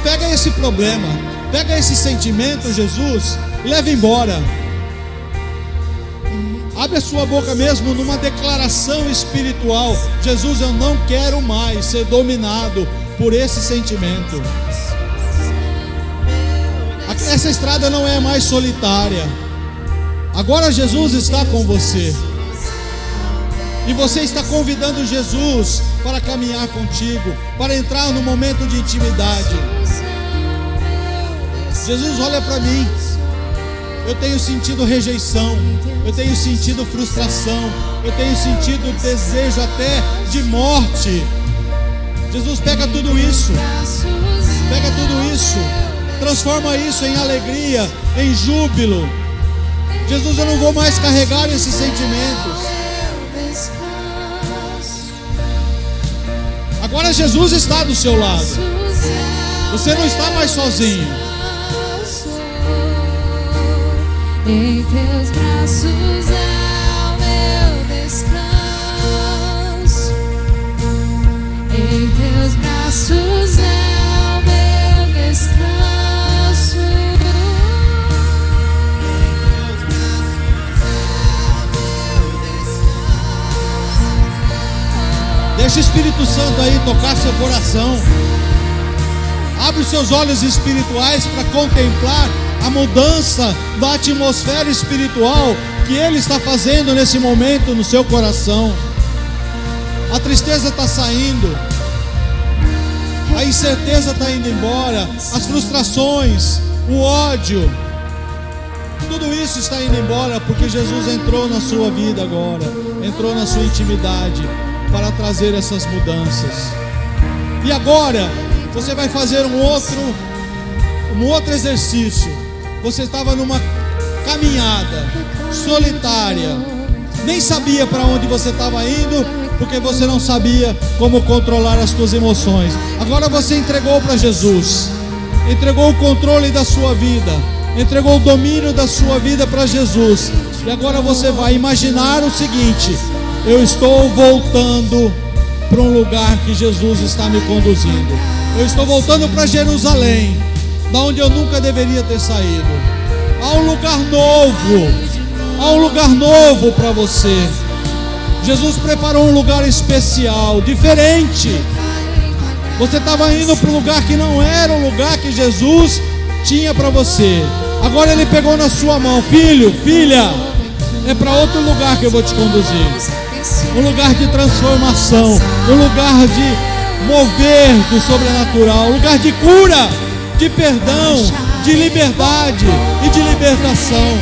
pega esse problema, pega esse sentimento, Jesus, e leva embora. Abre a sua boca mesmo numa declaração espiritual: Jesus, eu não quero mais ser dominado por esse sentimento. Essa estrada não é mais solitária. Agora Jesus está com você. E você está convidando Jesus para caminhar contigo, para entrar no momento de intimidade. Jesus, olha para mim. Eu tenho sentido rejeição, eu tenho sentido frustração, eu tenho sentido desejo até de morte. Jesus, pega tudo isso, transforma isso em alegria, em júbilo. Jesus, eu não vou mais carregar esses sentimentos. Agora Jesus está do seu lado. Você não está mais sozinho. Em teus braços é o meu descanso. Em teus braços é o meu descanso. Deixa o Espírito Santo aí tocar seu coração. Abre os seus olhos espirituais para contemplar a mudança da atmosfera espiritual que Ele está fazendo nesse momento no seu coração. A tristeza está saindo, a incerteza está indo embora, as frustrações, o ódio, tudo isso está indo embora, porque Jesus entrou na sua vida agora, entrou na sua intimidade para trazer essas mudanças. E agora você vai fazer um outro exercício. Você estava numa caminhada solitária, nem sabia para onde você estava indo, porque você não sabia como controlar as suas emoções. Agora você entregou para Jesus, entregou o controle da sua vida, entregou o domínio da sua vida para Jesus. E agora você vai imaginar o seguinte: eu estou voltando para um lugar que Jesus está me conduzindo. Eu estou voltando para Jerusalém, da onde eu nunca deveria ter saído. Há um lugar novo para você. Jesus preparou um lugar especial, diferente. Você estava indo para um lugar que não era o lugar que Jesus tinha para você. Agora Ele pegou na sua mão: filho, filha, é para outro lugar que eu vou te conduzir. Um lugar de transformação, um lugar de mover do sobrenatural, um lugar de cura, de perdão, de liberdade e de libertação.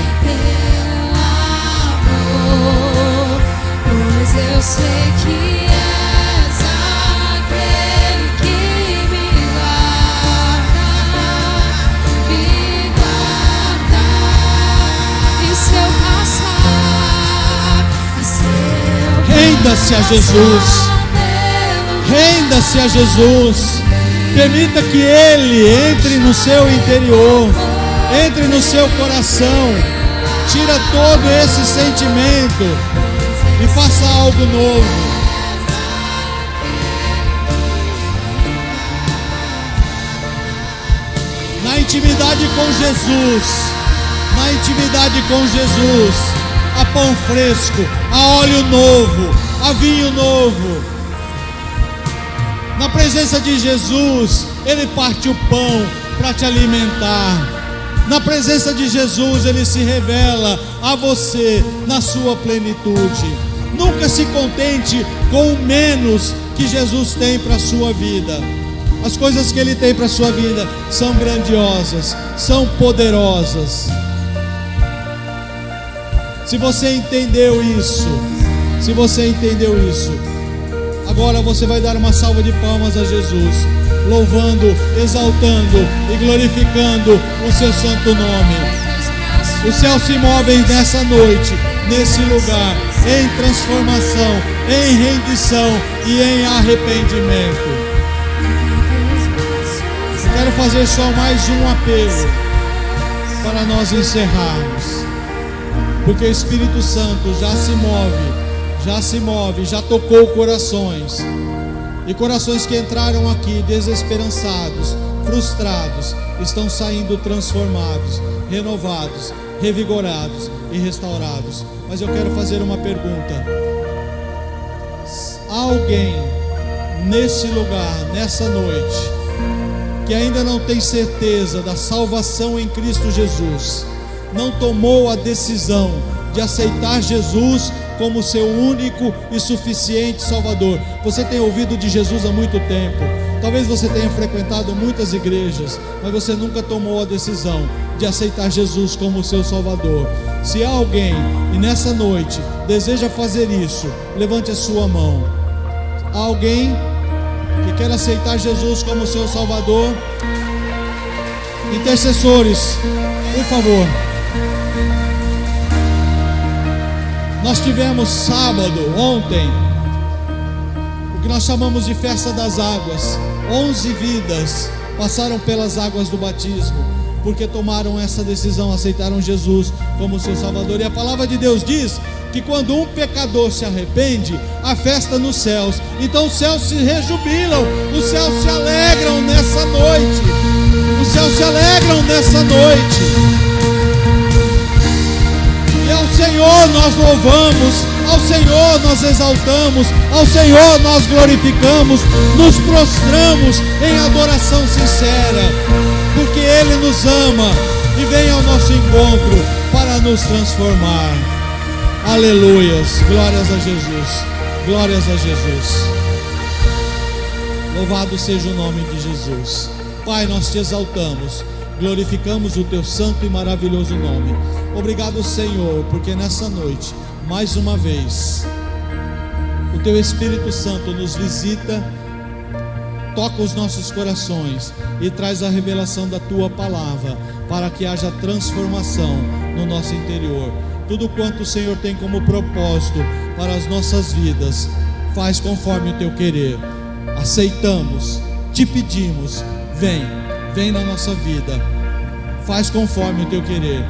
Pois eu sei que és aquele que me guarda, e se eu passar, renda-se a Jesus, renda-se a Jesus. Permita que Ele entre no seu interior, entre no seu coração, tira todo esse sentimento e faça algo novo. Na intimidade com Jesus, na intimidade com Jesus, há pão fresco, há óleo novo, há vinho novo. Na presença de Jesus, Ele parte o pão para te alimentar. Na presença de Jesus, Ele se revela a você na sua plenitude. Nunca se contente com o menos que Jesus tem para a sua vida. As coisas que Ele tem para a sua vida são grandiosas, são poderosas. Se você entendeu isso, agora você vai dar uma salva de palmas a Jesus, louvando, exaltando e glorificando o seu santo nome. Os céus se movem nessa noite, nesse lugar, em transformação, em rendição e em arrependimento. Quero fazer só mais um apelo para nós encerrarmos, porque o Espírito Santo já se move, já tocou corações, e corações que entraram aqui desesperançados, frustrados, estão saindo transformados, renovados, revigorados e restaurados. Mas eu quero fazer uma pergunta: há alguém nesse lugar, nessa noite, que ainda não tem certeza da salvação em Cristo Jesus, não tomou a decisão de aceitar Jesus como seu único e suficiente Salvador? Você tem ouvido de Jesus há muito tempo, talvez você tenha frequentado muitas igrejas, mas você nunca tomou a decisão de aceitar Jesus como seu Salvador. Se há alguém e nessa noite deseja fazer isso, levante a sua mão. Há alguém que quer aceitar Jesus como seu Salvador? Intercessores, por favor. Nós tivemos sábado, ontem, o que nós chamamos de Festa das Águas. 11 vidas passaram pelas águas do batismo, porque tomaram essa decisão, aceitaram Jesus como seu Salvador. E a palavra de Deus diz que quando um pecador se arrepende, há festa nos céus. Então os céus se rejubilam, os céus se alegram nessa noite. Os céus se alegram nessa noite. E ao Senhor nós louvamos, ao Senhor nós exaltamos, ao Senhor nós glorificamos, nos prostramos em adoração sincera, porque Ele nos ama e vem ao nosso encontro para nos transformar. Aleluias, glórias a Jesus, glórias a Jesus. Louvado seja o nome de Jesus. Pai, nós te exaltamos, glorificamos o teu santo e maravilhoso nome. Obrigado, Senhor, porque nessa noite, mais uma vez, o teu Espírito Santo nos visita, toca os nossos corações e traz a revelação da tua palavra, para que haja transformação no nosso interior. Tudo quanto o Senhor tem como propósito para as nossas vidas, faz conforme o teu querer. Aceitamos, te pedimos, vem na nossa vida, faz conforme o teu querer,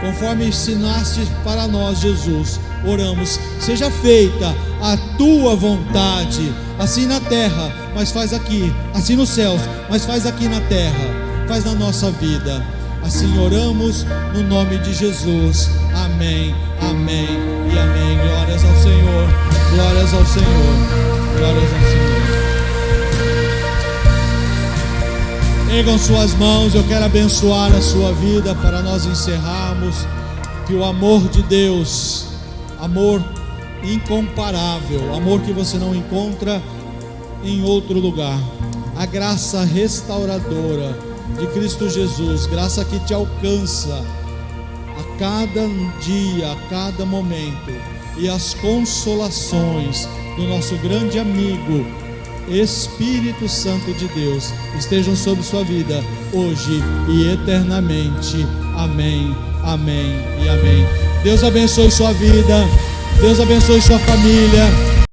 conforme ensinaste para nós, Jesus. Oramos, seja feita a tua vontade, assim na terra, mas faz aqui, assim nos céus, mas faz aqui na terra, faz na nossa vida. Assim oramos no nome de Jesus. Amém, amém e amém. Glórias ao Senhor, glórias ao Senhor, glórias ao Senhor. Ergam suas mãos, eu quero abençoar a sua vida para nós encerrarmos. Que o amor de Deus, amor incomparável, amor que você não encontra em outro lugar, a graça restauradora de Cristo Jesus, graça que te alcança a cada dia, a cada momento, e as consolações do nosso grande amigo Espírito Santo de Deus estejam sobre sua vida hoje e eternamente. Amém, amém e amém. Deus abençoe sua vida, Deus abençoe sua família.